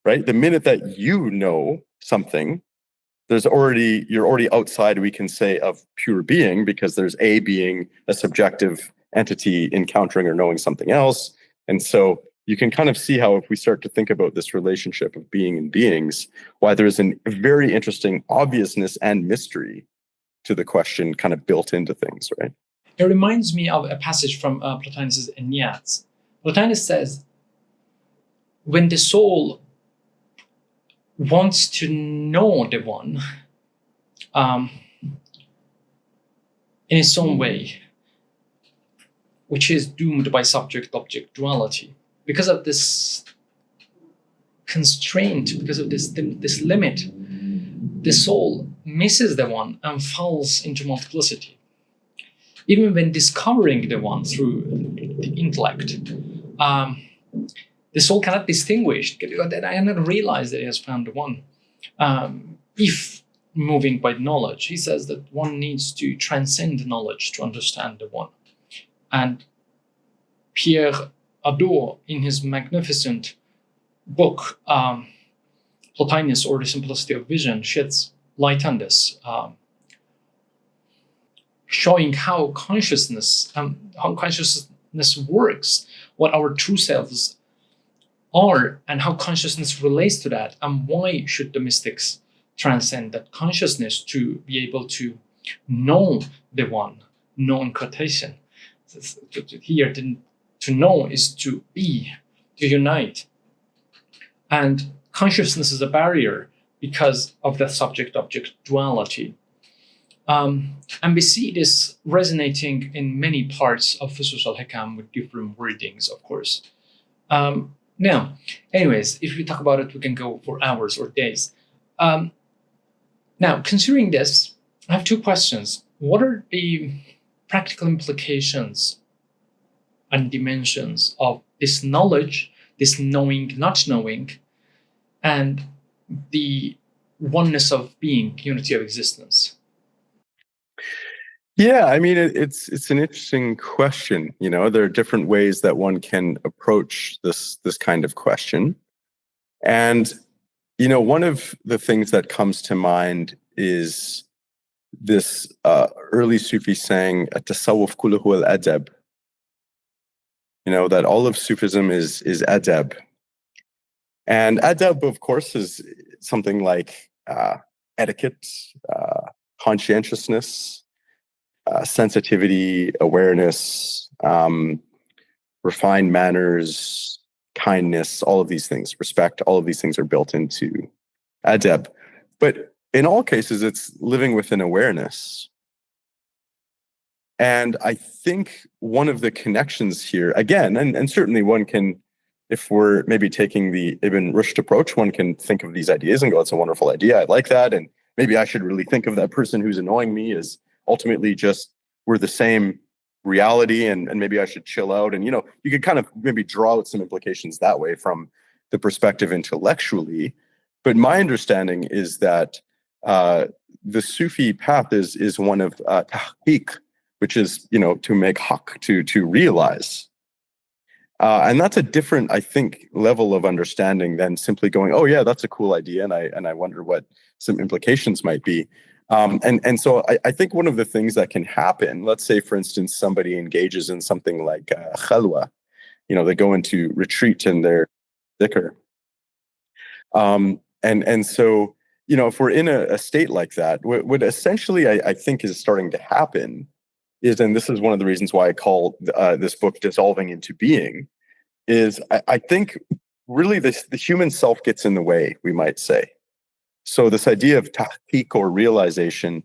right? The minute that you know something, you're already outside, we can say, of pure being, because there's a being, a subjective entity encountering or knowing something else. And so you can kind of see how, if we start to think about this relationship of being and beings, why there's a very interesting obviousness and mystery to the question kind of built into things, right? It reminds me of a passage from Plotinus' Enneads. Plotinus says, when the soul wants to know the one in its own way, which is doomed by subject-object duality, because of this constraint, because of this limit, the soul misses the one and falls into multiplicity. Even when discovering the one through the intellect, the soul cannot distinguish, that I cannot realize that he has found the one. If moving by knowledge, he says that one needs to transcend knowledge to understand the one. And Pierre Hadot, in his magnificent book, Plotinus, or the Simplicity of Vision, sheds light on this, showing how consciousness works, what our true selves are, and how consciousness relates to that, and why should the mystics transcend that consciousness to be able to know the one, know in quotation. Here, to know is to be, to unite. And consciousness is a barrier because of the subject-object duality. And we see this resonating in many parts of Fusus al-Hikam with different wordings, of course. Now, anyways, if we talk about it, we can go for hours or days. Now, considering this, I have two questions. What are the practical implications and dimensions of this knowledge, this knowing, not knowing, and the oneness of being, unity of existence? Yeah, I mean, it's an interesting question. You know, there are different ways that one can approach this kind of question. And, you know, one of the things that comes to mind is this early Sufi saying, "At-tasawwuf kulluhu al-adab." You know, that all of Sufism is adab. And adab, of course, is something like etiquette, conscientiousness, sensitivity, awareness, refined manners, kindness, all of these things, respect, all of these things are built into adab. But in all cases, it's living within awareness. And I think one of the connections here, again, and certainly one can, if we're maybe taking the Ibn Rushd approach, one can think of these ideas and go, it's a wonderful idea, I like that, and maybe I should really think of that person who's annoying me as ultimately just we're the same reality, and maybe I should chill out. And, you know, you could kind of maybe draw out some implications that way from the perspective intellectually. But my understanding is that the Sufi path is one of tahqiq, which is, you know, to make haqq, to realize. And that's a different, I think, level of understanding than simply going, oh yeah, that's a cool idea, and I wonder what some implications might be. And so I think one of the things that can happen, let's say, for instance, somebody engages in something like khalwa, you know, they go into retreat in their dhikr. And so, you know, if we're in a state like that, what essentially I think is starting to happen is, and this is one of the reasons why I call this book Dissolving into Being, is I think really the human self gets in the way, we might say. So this idea of tahqiq, or realization,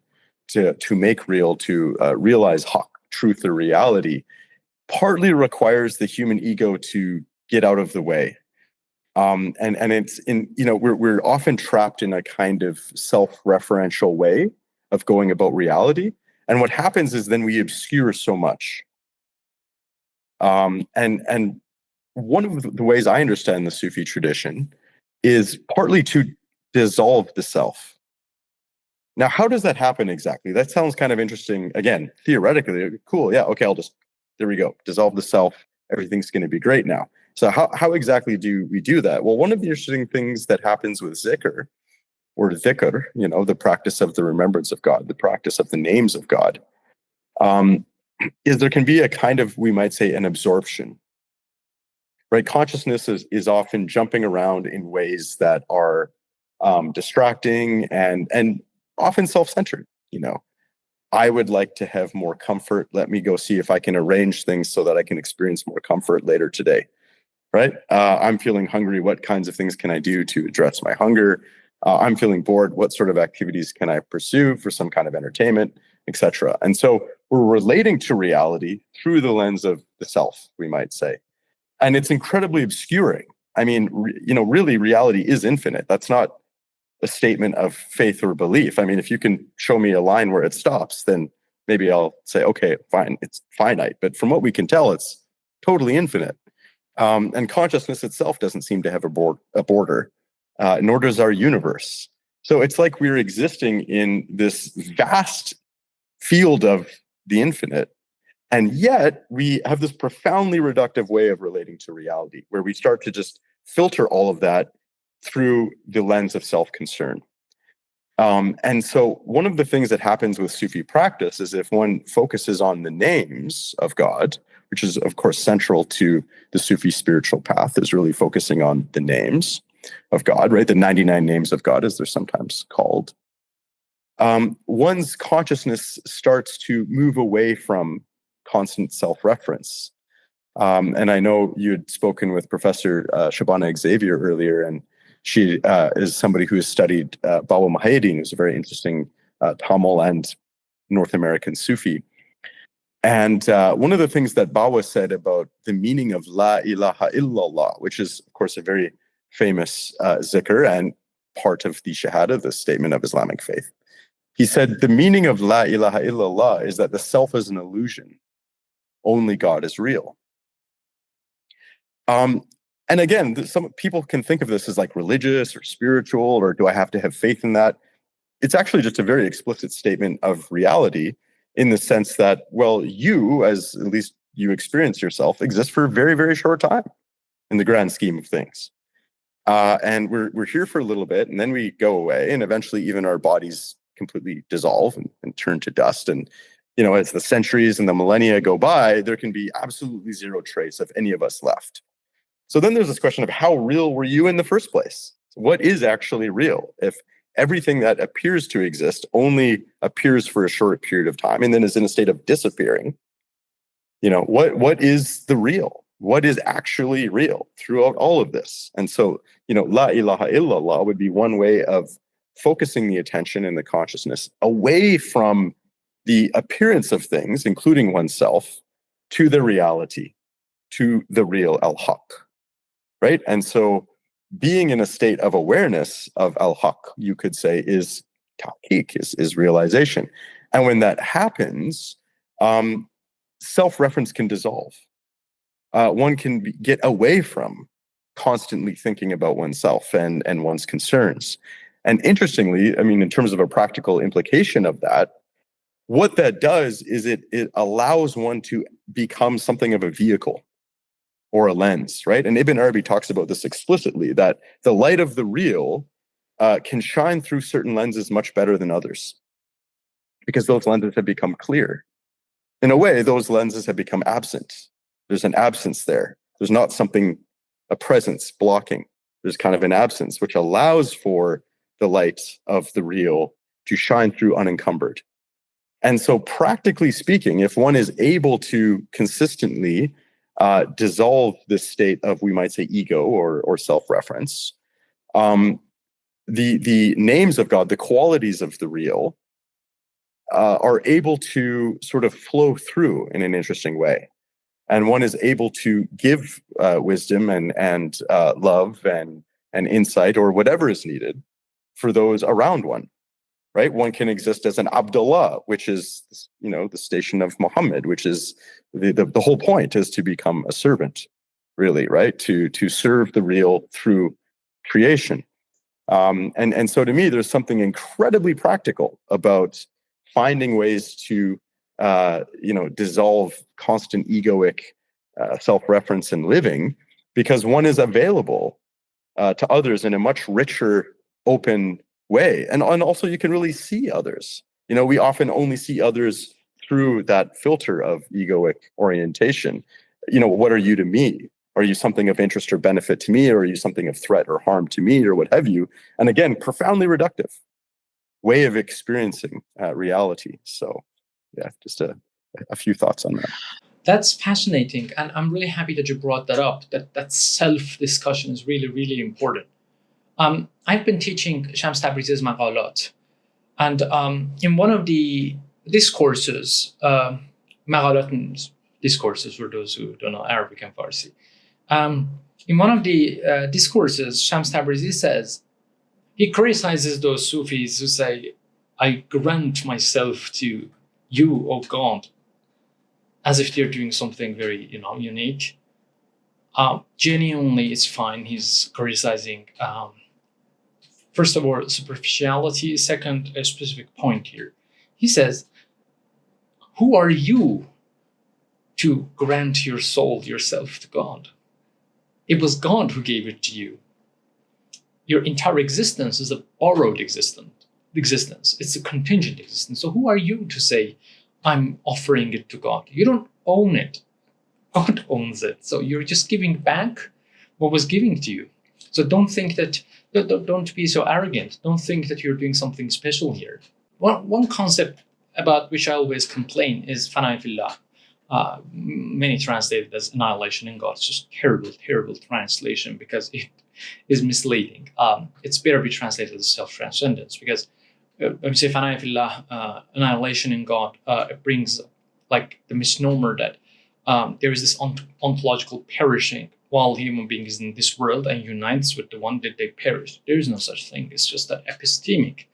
to make real, to realize haqq, truth or reality, partly requires the human ego to get out of the way. And it's in, you know, we're often trapped in a kind of self-referential way of going about reality. And what happens is then we obscure so much. And one of the ways I understand the Sufi tradition is partly to dissolve the self. Now, how does that happen exactly? That sounds kind of interesting. Again, theoretically, cool. Yeah, okay, there we go. Dissolve the self. Everything's going to be great now. So how exactly do we do that? Well, one of the interesting things that happens with zikr, or dhikr, you know, the practice of the remembrance of God, the practice of the names of God, is there can be a kind of, we might say, an absorption. Right? Consciousness is often jumping around in ways that are distracting and often self-centered. You know, I would like to have more comfort. Let me go see if I can arrange things so that I can experience more comfort later today. Right? I'm feeling hungry. What kinds of things can I do to address my hunger? I'm feeling bored. What sort of activities can I pursue for some kind of entertainment, etc.? And so we're relating to reality through the lens of the self, we might say. And it's incredibly obscuring. I mean, really reality is infinite. That's not a statement of faith or belief. I mean, if you can show me a line where it stops, then maybe I'll say, okay, fine, it's finite. But from what we can tell, it's totally infinite. And consciousness itself doesn't seem to have a border, nor does our universe. So it's like we're existing in this vast field of the infinite. And yet we have this profoundly reductive way of relating to reality, where we start to just filter all of that through the lens of self-concern. And so one of the things that happens with Sufi practice is if one focuses on the names of God, which is, of course, central to the Sufi spiritual path, is really focusing on the names of God, right? The 99 names of God, as they're sometimes called. One's consciousness starts to move away from constant self-reference. And I know you had spoken with Professor Shabana Xavier earlier, and she is somebody who has studied Bawa Muhyiddin, who's a very interesting Tamil and North American Sufi. And one of the things that Bawa said about the meaning of La ilaha illallah, which is, of course, a very famous zikr and part of the Shahada, the statement of Islamic faith. He said, the meaning of La ilaha illallah is that the self is an illusion. Only God is real. And again, some people can think of this as like religious or spiritual, or do I have to have faith in that? It's actually just a very explicit statement of reality, in the sense that, well, you, as at least you experience yourself, exist for a very, very short time in the grand scheme of things. And we're here for a little bit, and then we go away, and eventually even our bodies completely dissolve and turn to dust. And, as the centuries and the millennia go by, there can be absolutely zero trace of any of us left. So then there's this question of how real were you in the first place? What is actually real? If everything that appears to exist only appears for a short period of time and then is in a state of disappearing, what is the real? What is actually real throughout all of this? And so, La ilaha illallah would be one way of focusing the attention and the consciousness away from the appearance of things, including oneself, to the reality, to the real al-Haq, right? And so being in a state of awareness of al-Haq, you could say, is tahqiq, is realization. And when that happens, self-reference can dissolve. One can get away from constantly thinking about oneself and one's concerns. And interestingly, I mean, in terms of a practical implication of that, what that does is it allows one to become something of a vehicle or a lens, right? And Ibn Arabi talks about this explicitly, that the light of the real can shine through certain lenses much better than others, because those lenses have become clear. In a way, those lenses have become absent. There's an absence there. There's not something, a presence blocking. There's kind of an absence, which allows for the light of the real to shine through unencumbered. And so practically speaking, if one is able to consistently dissolve this state of, we might say, ego or self-reference, the names of God, the qualities of the real, are able to sort of flow through in an interesting way. And one is able to give wisdom and love and insight, or whatever is needed for those around one. Right? One can exist as an Abdullah, which is, the station of Muhammad, which is the whole point is to become a servant, really, right? To serve the real through creation. And so to me, there's something incredibly practical about finding ways to, dissolve constant egoic self-reference in living, because one is available to others in a much richer, open way. And also you can really see others. We often only see others through that filter of egoic orientation. What are you to me? Are you something of interest or benefit to me? Or are you something of threat or harm to me, or what have you? And again, profoundly reductive way of experiencing reality. So yeah, just a few thoughts on that. That's fascinating. And I'm really happy that you brought that up, that self-discussion is really, really important. I've been teaching Shams Tabrizi's Maqalat, and in one of the discourses, Maqalat means discourses for those who don't know Arabic and Farsi, In one of the discourses, Shams Tabrizi says, he criticizes those Sufis who say, I grant myself to you, O God, as if they're doing something very, unique. Genuinely, it's fine. He's criticizing, first of all, superficiality. Second, a specific point here. He says, who are you to grant your soul, yourself to God? It was God who gave it to you. Your entire existence is a borrowed existence. It's a contingent existence. So who are you to say, I'm offering it to God? You don't own it. God owns it. So you're just giving back what was given to you. So don't think that, don't be so arrogant. Don't think that you're doing something special here. One concept about which I always complain is fana fillah. Many translate it as annihilation in God. It's just terrible, terrible translation because it is misleading. It's better be translated as self-transcendence because when we say fana fillah, annihilation in God, it brings like the misnomer that there is this ontological perishing while human beings in this world and unites with the one that they perish. There is no such thing. It's just that epistemic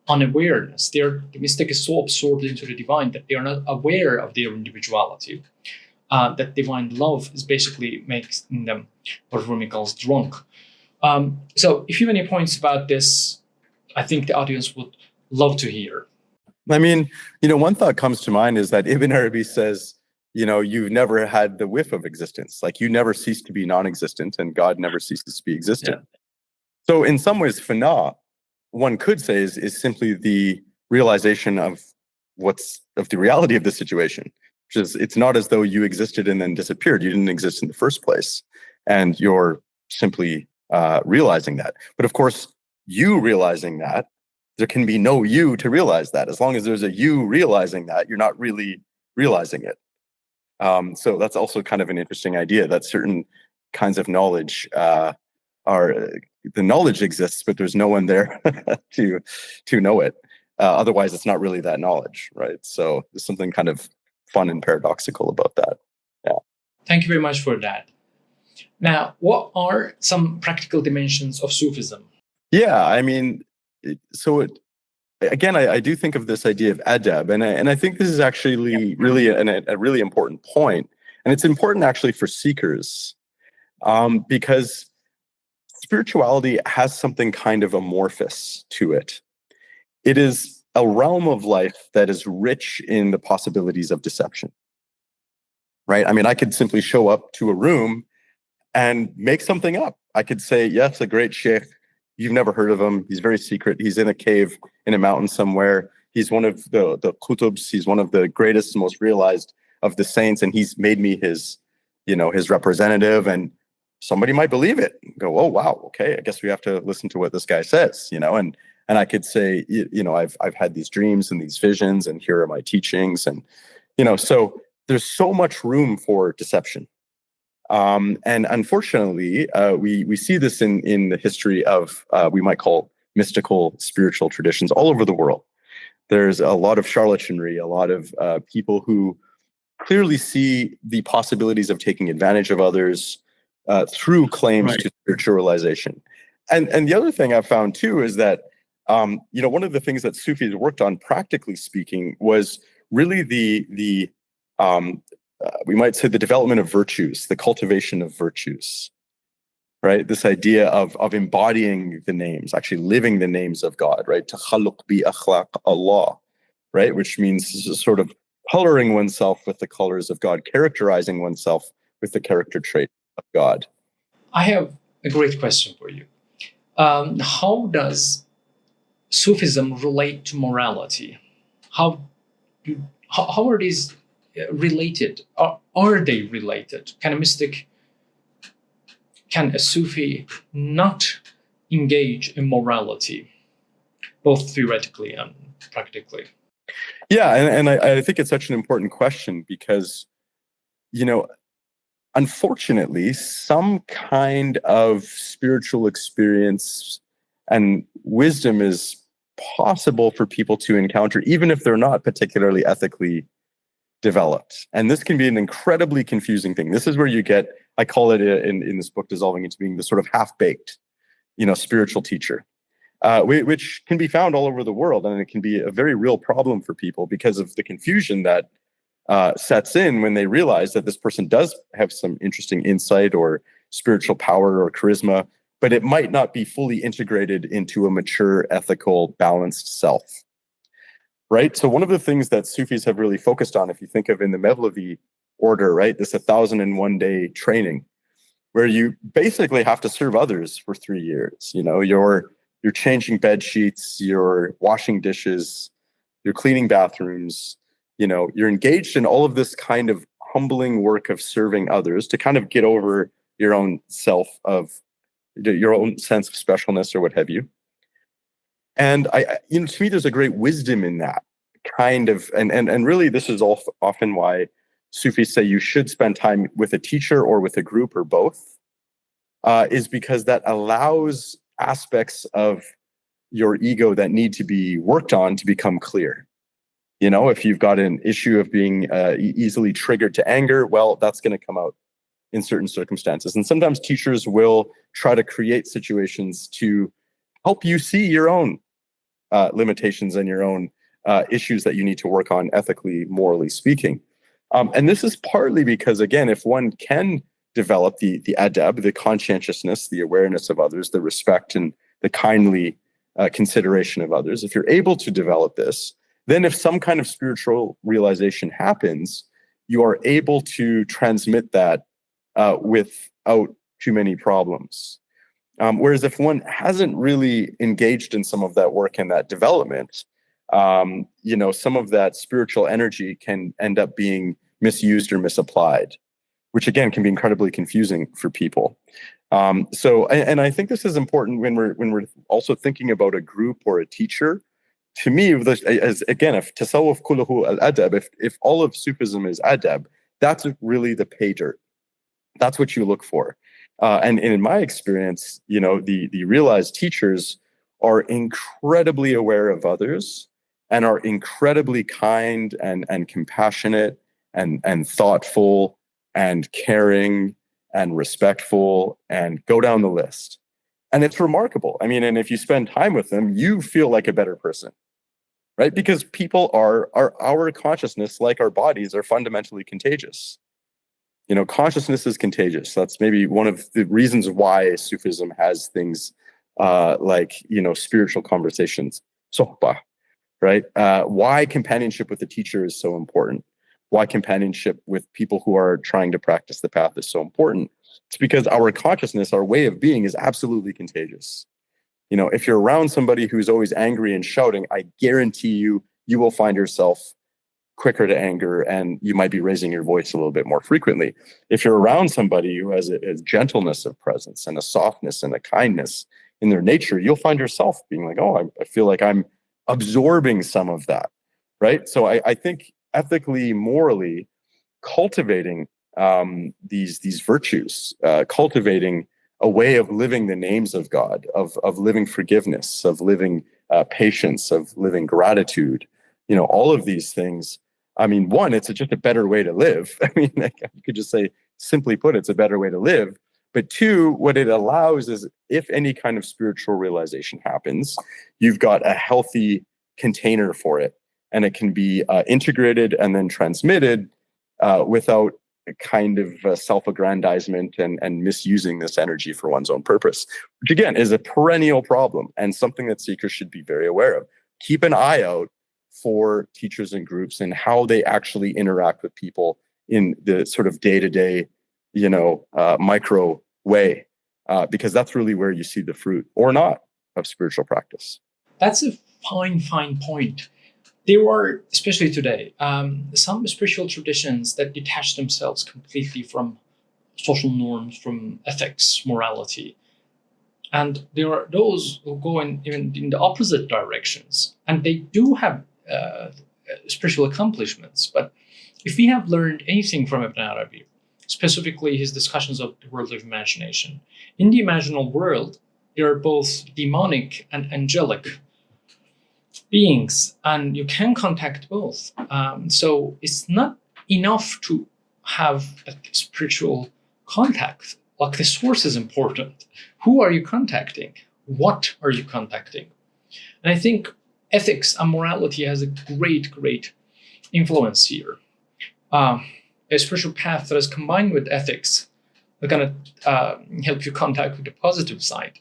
unawareness. The mystic is so absorbed into the divine that they are not aware of their individuality. That divine love is basically makes them what Rumi calls drunk. So if you have any points about this, I think the audience would love to hear. I mean, one thought comes to mind is that Ibn Arabi says, you've never had the whiff of existence. Like you never cease to be non-existent and God never ceases to be existent. Yeah. So in some ways, fana, one could say is simply the realization of the reality of the situation, which is it's not as though you existed and then disappeared. You didn't exist in the first place. And you're simply realizing that. But of course, you realizing that, there can be no you to realize that. As long as there's a you realizing that, you're not really realizing it. So that's also kind of an interesting idea that certain kinds of knowledge the knowledge exists, but there's no one there to know it. Otherwise, it's not really that knowledge, right? So there's something kind of fun and paradoxical about that. Yeah. Thank you very much for that. Now, what are some practical dimensions of Sufism? Yeah, I mean, again, I do think of this idea of adab, and I think this is actually really a really important point, and it's important actually for seekers, because spirituality has something kind of amorphous to it. It is a realm of life that is rich in the possibilities of deception, right? I mean, I could simply show up to a room and make something up. I could say, yes, a great sheikh. You've never heard of him. He's very secret. He's in a cave in a mountain somewhere. He's one of the qutubs. He's one of the greatest, most realized of the saints. And he's made me his representative. And somebody might believe it. Go, oh, wow. Okay. I guess we have to listen to what this guy says, and I could say, I've had these dreams and these visions and here are my teachings. And, so there's so much room for deception. And unfortunately, we see this in the history of we might call mystical spiritual traditions all over the world. There's a lot of charlatanry, a lot of people who clearly see the possibilities of taking advantage of others through claims to spiritualization. And the other thing I've found too is that one of the things that Sufis worked on, practically speaking, was really the we might say the development of virtues, the cultivation of virtues, right? This idea of embodying the names, actually living the names of God, right? Takhalluq bi akhlaq Allah, right? Which means sort of coloring oneself with the colors of God, characterizing oneself with the character trait of God. I have a great question for you. How does Sufism relate to morality? How are these related? Are they related? Can a Sufi not engage in morality, both theoretically and practically? Yeah, and I think it's such an important question because, unfortunately, some kind of spiritual experience and wisdom is possible for people to encounter, even if they're not particularly ethically developed. And this can be an incredibly confusing thing. This is where you get, I call it in this book, dissolving into being the sort of half-baked, spiritual teacher, which can be found all over the world. And it can be a very real problem for people because of the confusion that sets in when they realize that this person does have some interesting insight or spiritual power or charisma, but it might not be fully integrated into a mature, ethical, balanced self. Right? So one of the things that Sufis have really focused on, if you think of in the Mevlevi order, right, this 1,001 day training, where you basically have to serve others for 3 years. You're changing bed sheets, you're washing dishes, you're cleaning bathrooms, you're engaged in all of this kind of humbling work of serving others to kind of get over your own self of your own sense of specialness or what have you. And to me, there's a great wisdom in that kind of, and really this is often why Sufis say you should spend time with a teacher or with a group or both, is because that allows aspects of your ego that need to be worked on to become clear. If you've got an issue of being easily triggered to anger, well, that's going to come out in certain circumstances. And sometimes teachers will try to create situations to help you see your own limitations and your own issues that you need to work on ethically, morally speaking. And this is partly because, again, if one can develop the adab, the conscientiousness, the awareness of others, the respect and the kindly consideration of others, if you're able to develop this, then if some kind of spiritual realization happens, you are able to transmit that without too many problems. Whereas if one hasn't really engaged in some of that work and that development, some of that spiritual energy can end up being misused or misapplied, which again can be incredibly confusing for people. And I think this is important when we're also thinking about a group or a teacher. To me, as again, if tasawwuf kulluhu al-adab, if all of Sufism is adab, that's really the pay dirt. That's what you look for. And in my experience, the realized teachers are incredibly aware of others and are incredibly kind and compassionate and thoughtful and caring and respectful and go down the list. And it's remarkable. I mean, and if you spend time with them, you feel like a better person, right? Because people our consciousness, like our bodies, are fundamentally contagious. Consciousness is contagious. That's maybe one of the reasons why Sufism has things like, spiritual conversations, sohbah, right? Why companionship with the teacher is so important. Why companionship with people who are trying to practice the path is so important. It's because our consciousness, our way of being is absolutely contagious. If you're around somebody who's always angry and shouting, I guarantee you will find yourself quicker to anger and you might be raising your voice a little bit more frequently. If you're around somebody who has a gentleness of presence and a softness and a kindness in their nature, you'll find yourself being like, oh, I feel like I'm absorbing some of that, right? So I think ethically, morally, cultivating these virtues, cultivating a way of living the names of God, of living forgiveness, of living patience, of living gratitude, all of these things. I mean, one, it's just a better way to live. I mean, you could just say, simply put, it's a better way to live. But two, what it allows is if any kind of spiritual realization happens, you've got a healthy container for it. And it can be integrated and then transmitted without a kind of self-aggrandizement and misusing this energy for one's own purpose, which again is a perennial problem and something that seekers should be very aware of. Keep an eye out for teachers and groups and how they actually interact with people in the sort of day-to-day, micro way, because that's really where you see the fruit or not of spiritual practice. That's a fine point. There are, especially today, some spiritual traditions that detach themselves completely from social norms, from ethics, morality. And there are those who go even in the opposite directions. And they do have spiritual accomplishments. But if we have learned anything from Ibn Arabi, specifically his discussions of the world of imagination, in the imaginal world, there are both demonic and angelic beings, and you can contact both. So it's not enough to have a spiritual contact. Like the source is important. Who are you contacting? What are you contacting? And I think ethics and morality has a great influence here. A spiritual path that is combined with ethics are going to help you contact with the positive side.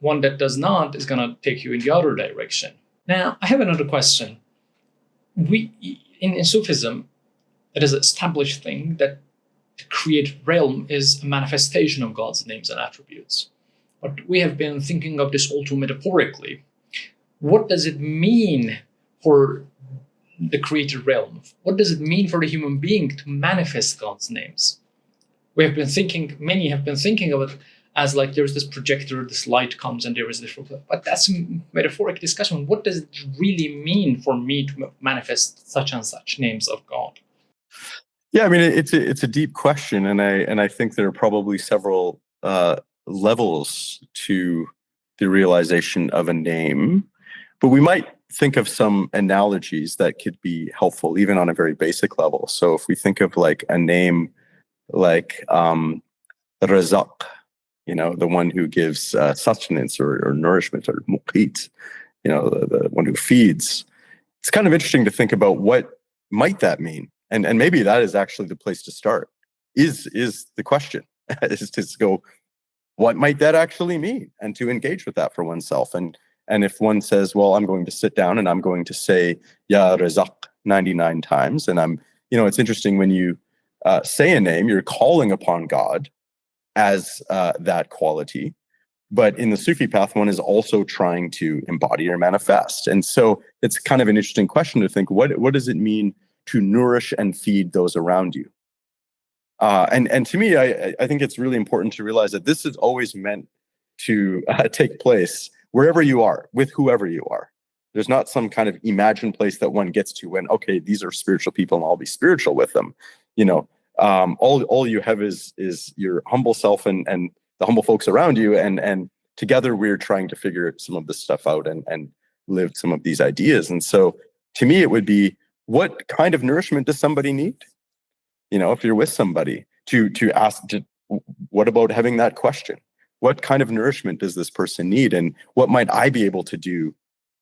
One that does not is going to take you in the other direction. Now, I have another question. In Sufism, it is an established thing that the created realm is a manifestation of God's names and attributes. But we have been thinking of this all too metaphorically. What does it mean for the created realm? What does it mean for the human being to manifest God's names? Many have been thinking of it as like there's this projector, this light comes and there is this, but that's a metaphoric discussion. What does it really mean for me to manifest such and such names of God? Yeah, I mean, it's a deep question, and I think there are probably several levels to the realization of a name, but we might think of some analogies that could be helpful, even on a very basic level. So if we think of like a name like Razaq, the one who gives sustenance or nourishment, or Muqit, the one who feeds. It's kind of interesting to think about what might that mean, and maybe that is actually the place to start. Is the question is to go, what might that actually mean, and to engage with that for oneself. And if one says, well, I'm going to sit down and I'm going to say Ya Razaq 99 times, and it's interesting when you say a name, you're calling upon God as that quality. But in the Sufi path, one is also trying to embody or manifest. And so it's kind of an interesting question to think, what does it mean to nourish and feed those around you? And to me, I think it's really important to realize that this is always meant to take place wherever you are, with whoever you are. There's not some kind of imagined place that one gets to when, okay, these are spiritual people and I'll be spiritual with them. All you have is your humble self and the humble folks around you, and together we're trying to figure some of this stuff out and live some of these ideas. And so to me, it would be, what kind of nourishment does somebody need? If you're with somebody, to ask, what about having that question? What kind of nourishment does this person need? And what might I be able to do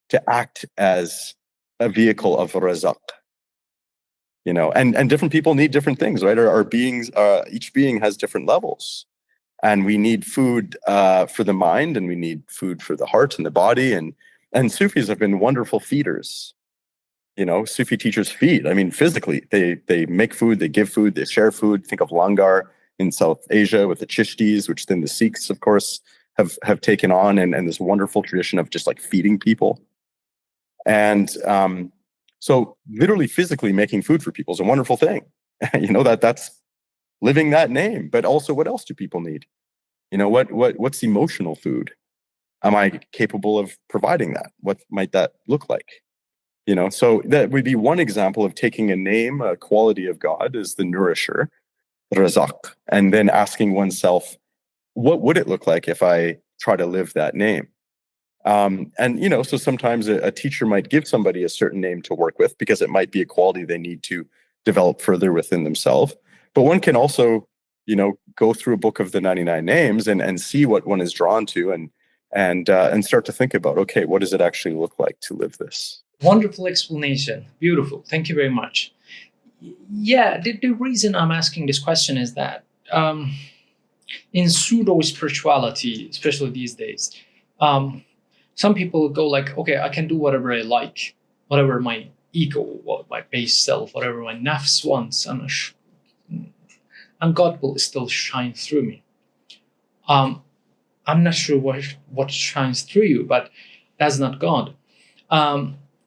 to act as a vehicle of razaq? And different people need different things, right? Our beings, each being has different levels. And we need food for the mind, and we need food for the heart and the body. And Sufis have been wonderful feeders. Sufi teachers feed. I mean, physically, they make food, they give food, they share food. Think of Langar in South Asia with the Chishtis, which then the Sikhs, of course, have taken on, and this wonderful tradition of just like feeding people. And so literally physically making food for people is a wonderful thing. That's living that name. But also, what else do people need? What's emotional food? Am I capable of providing that? What might that look like? So that would be one example of taking a name, a quality of God as the nourisher, Razaq, and then asking oneself, what would it look like if I try to live that name? So sometimes a teacher might give somebody a certain name to work with because it might be a quality they need to develop further within themselves. But one can also, go through a book of the 99 names and see what one is drawn to and start to think about, okay, what does it actually look like to live this? Wonderful explanation. Beautiful. Thank you very much. Yeah, the reason I'm asking this question is that in pseudo-spirituality, especially these days, some people go like, okay, I can do whatever I like, whatever my ego, what my base self, whatever my nafs wants, and God will still shine through me. I'm not sure what shines through you, but that's not God.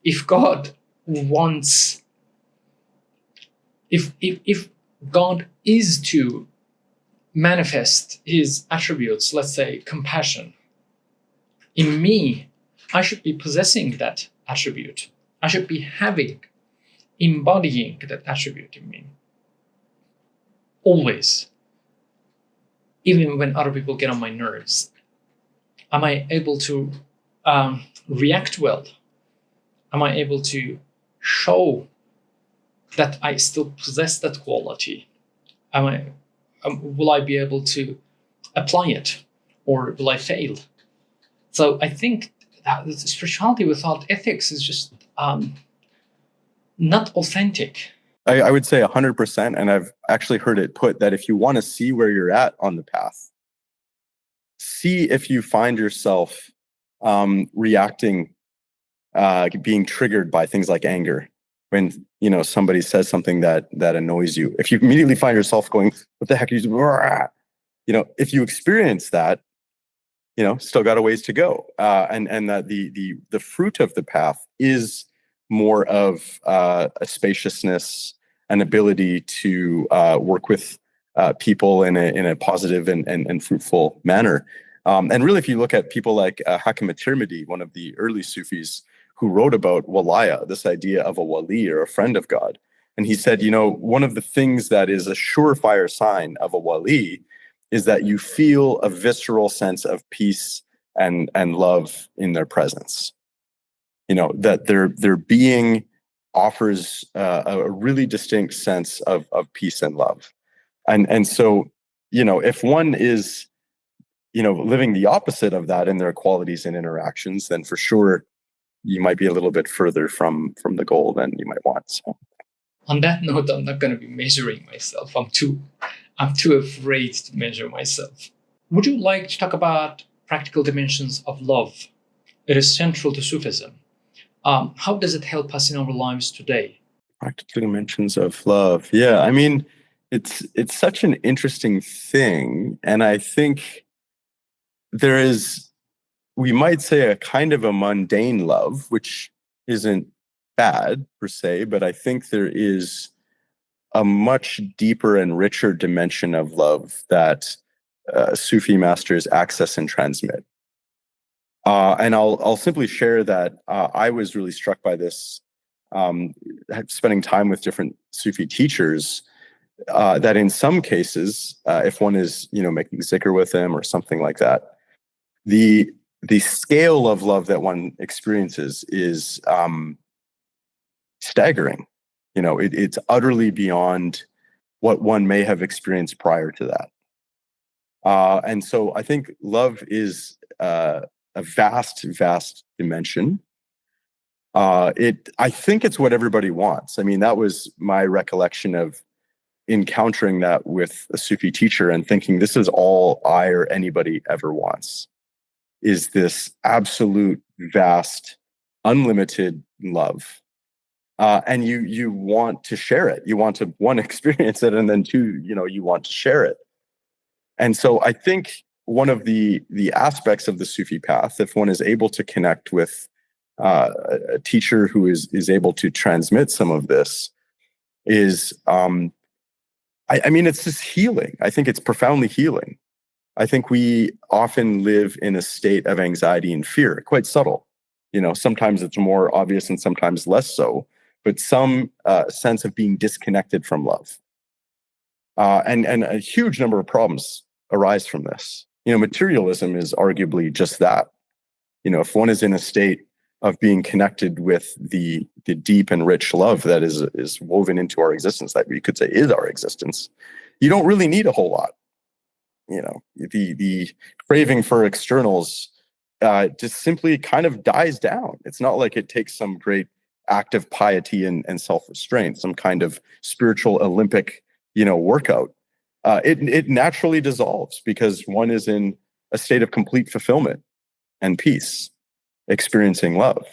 If God wants, if God is to manifest his attributes, let's say compassion, in me, I should be possessing that attribute. I should be embodying that attribute in me. Always. Even when other people get on my nerves. Am I able to react well? Am I able to show that I still possess that quality? Will I be able to apply it, or will I fail? So I think that spirituality without ethics is just not authentic. I would say 100%, and I've actually heard it put that if you want to see where you're at on the path, see if you find yourself reacting, being triggered by things like anger. When somebody says something that annoys you, if you immediately find yourself going, "What the heck are you doing?" If you experience that, still got a ways to go, and that the fruit of the path is more of a spaciousness, an ability to work with people in a positive and fruitful manner. And really, if you look at people like Hakim at-Tirmidhi, one of the early Sufis, who wrote about walaya, this idea of a wali or a friend of God. And he said, one of the things that is a surefire sign of a wali is that you feel a visceral sense of peace and love in their presence. That their being offers a really distinct sense of peace and love. And so, if one is, living the opposite of that in their qualities and interactions, then for sure, you might be a little bit further from the goal than you might want. So, on that note, I'm not going to be measuring myself. I'm too afraid to measure myself. Would you like to talk about practical dimensions of love? It is central to Sufism. How does it help us in our lives today? Practical dimensions of love. Yeah, I mean, it's such an interesting thing, and I think there is, we might say, a kind of a mundane love, which isn't bad per se, but I think there is a much deeper and richer dimension of love that Sufi masters access and transmit. And I'll simply share that I was really struck by this, spending time with different Sufi teachers, that in some cases, if one is making zikr with them or something like that, the scale of love that one experiences is staggering. It's utterly beyond what one may have experienced prior to that. And so I think love is a vast, vast dimension. I think it's what everybody wants. I mean, that was my recollection of encountering that with a Sufi teacher and thinking, this is all I or anybody ever wants, is this absolute, vast, unlimited love. And you want to share it. You want to, one, experience it, and then two, you want to share it. And so I think one of the aspects of the Sufi path, if one is able to connect with a teacher who is able to transmit some of this, is I mean, it's just healing. I think it's profoundly healing. I think we often live in a state of anxiety and fear, quite subtle. Sometimes it's more obvious and sometimes less so, but some sense of being disconnected from love. And a huge number of problems arise from this. Materialism is arguably just that. If one is in a state of being connected with the deep and rich love that is woven into our existence, that we could say is our existence, you don't really need a whole lot. The craving for externals just simply kind of dies down. It's not like it takes some great act of piety and self-restraint, some kind of spiritual Olympic, workout. It naturally dissolves because one is in a state of complete fulfillment and peace, experiencing love.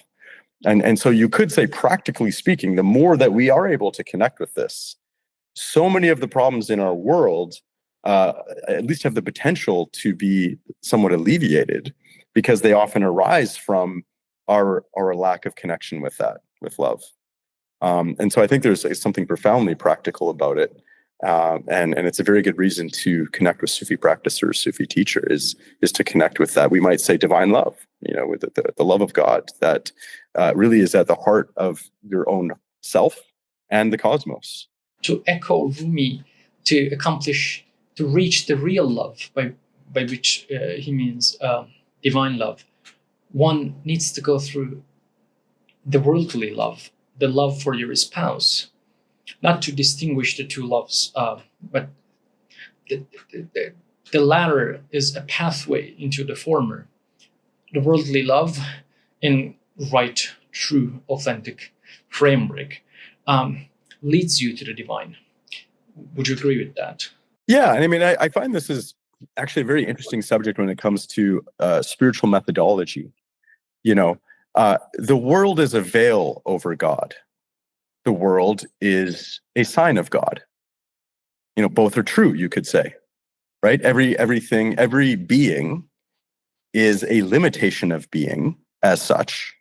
And so you could say, practically speaking, the more that we are able to connect with this, so many of the problems in our world at least have the potential to be somewhat alleviated, because they often arise from our lack of connection with love. And so I think there's something profoundly practical about it. And it's a very good reason to connect with Sufi practitioners, Sufi teacher, is to connect with that. We might say divine love, with the love of God that really is at the heart of your own self and the cosmos. To echo Rumi, to reach the real love, by which he means divine love, one needs to go through the worldly love, the love for your spouse. not to distinguish the two loves, but the, the, the latter is a pathway into the former. The worldly love, in right, true, authentic framework, leads you to the divine. Would you agree with that? Yeah, and I mean, I find this is actually a very interesting subject when it comes to spiritual methodology. You know, the world is a veil over God. The world is a sign of God. You know, both are true, you could say, right? Every being is a limitation of being as such,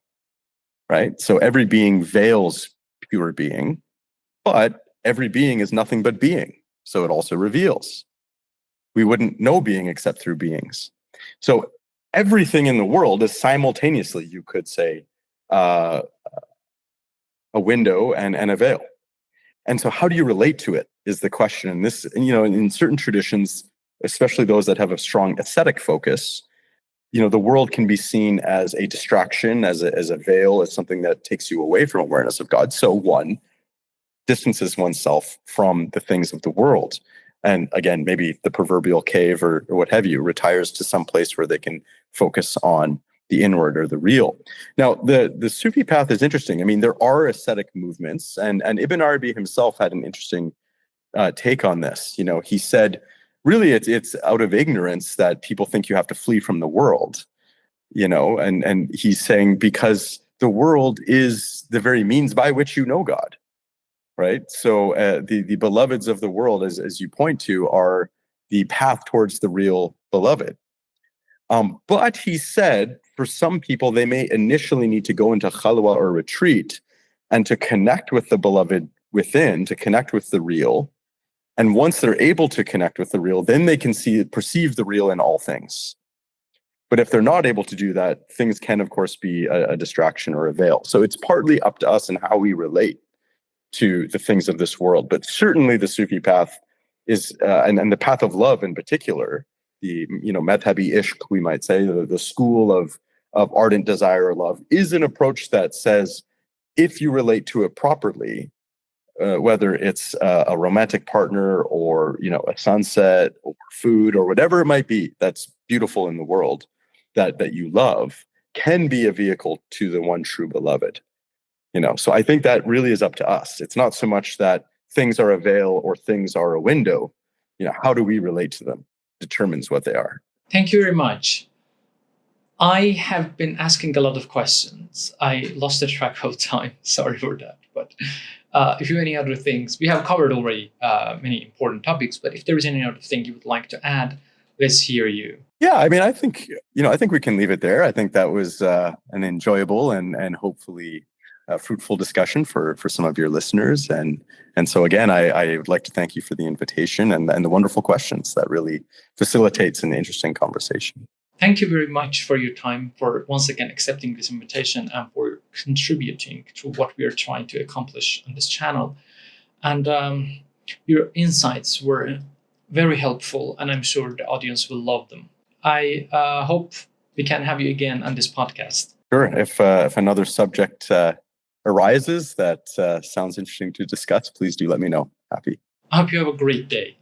right? So every being veils pure being, but every being is nothing but being. So it also reveals. We wouldn't know being except through beings. So everything in the world is simultaneously, you could say, a window and a veil. And so how do you relate to it is the question. And this, you know, in certain traditions, especially those that have a strong ascetic focus, you know, the world can be seen as a distraction, as a veil, as something that takes you away from awareness of God. So one distances oneself from the things of the world. And again, maybe the proverbial cave or what have you, retires to some place where they can focus on the inward or the real. Now, the Sufi path is interesting. I mean, there are ascetic movements, and Ibn Arabi himself had an interesting take on this. You know, he said, really, it's out of ignorance that people think you have to flee from the world. You know, and he's saying because the world is the very means by which you know God. Right. So the beloveds of the world, as you point to, are the path towards the real beloved. But he said, for some people, they may initially need to go into khalwa or retreat and to connect with the beloved within, to connect with the real. And once they're able to connect with the real, then they can perceive the real in all things. But if they're not able to do that, things can, of course, be a distraction or a veil. So it's partly up to us and how we relate to the things of this world. But certainly the Sufi path is, and the path of love in particular, the, you know, madhabi ishq, we might say, the school of ardent desire or love, is an approach that says, if you relate to it properly, whether it's a romantic partner or, you know, a sunset or food or whatever it might be that's beautiful in the world that you love, can be a vehicle to the one true beloved. You know, so I think that really is up to us. It's not so much that things are a veil or things are a window. You know, how do we relate to them determines what they are. Thank you very much. I have been asking a lot of questions. I lost the track of time. Sorry for that. But if you have any other things, we have covered already many important topics. But if there is any other thing you would like to add, let's hear you. Yeah, I mean, I think we can leave it there. I think that was an enjoyable and hopefully fruitful discussion for some of your listeners. And so again, I would like to thank you for the invitation and the wonderful questions. That really facilitates an interesting conversation. Thank you very much for your time, for once again accepting this invitation and for contributing to what we are trying to accomplish on this channel. And your insights were very helpful, and I'm sure the audience will love them. I hope we can have you again on this podcast. Sure. If another subject arises that sounds interesting to discuss, please do let me know. Happy. I hope you have a great day.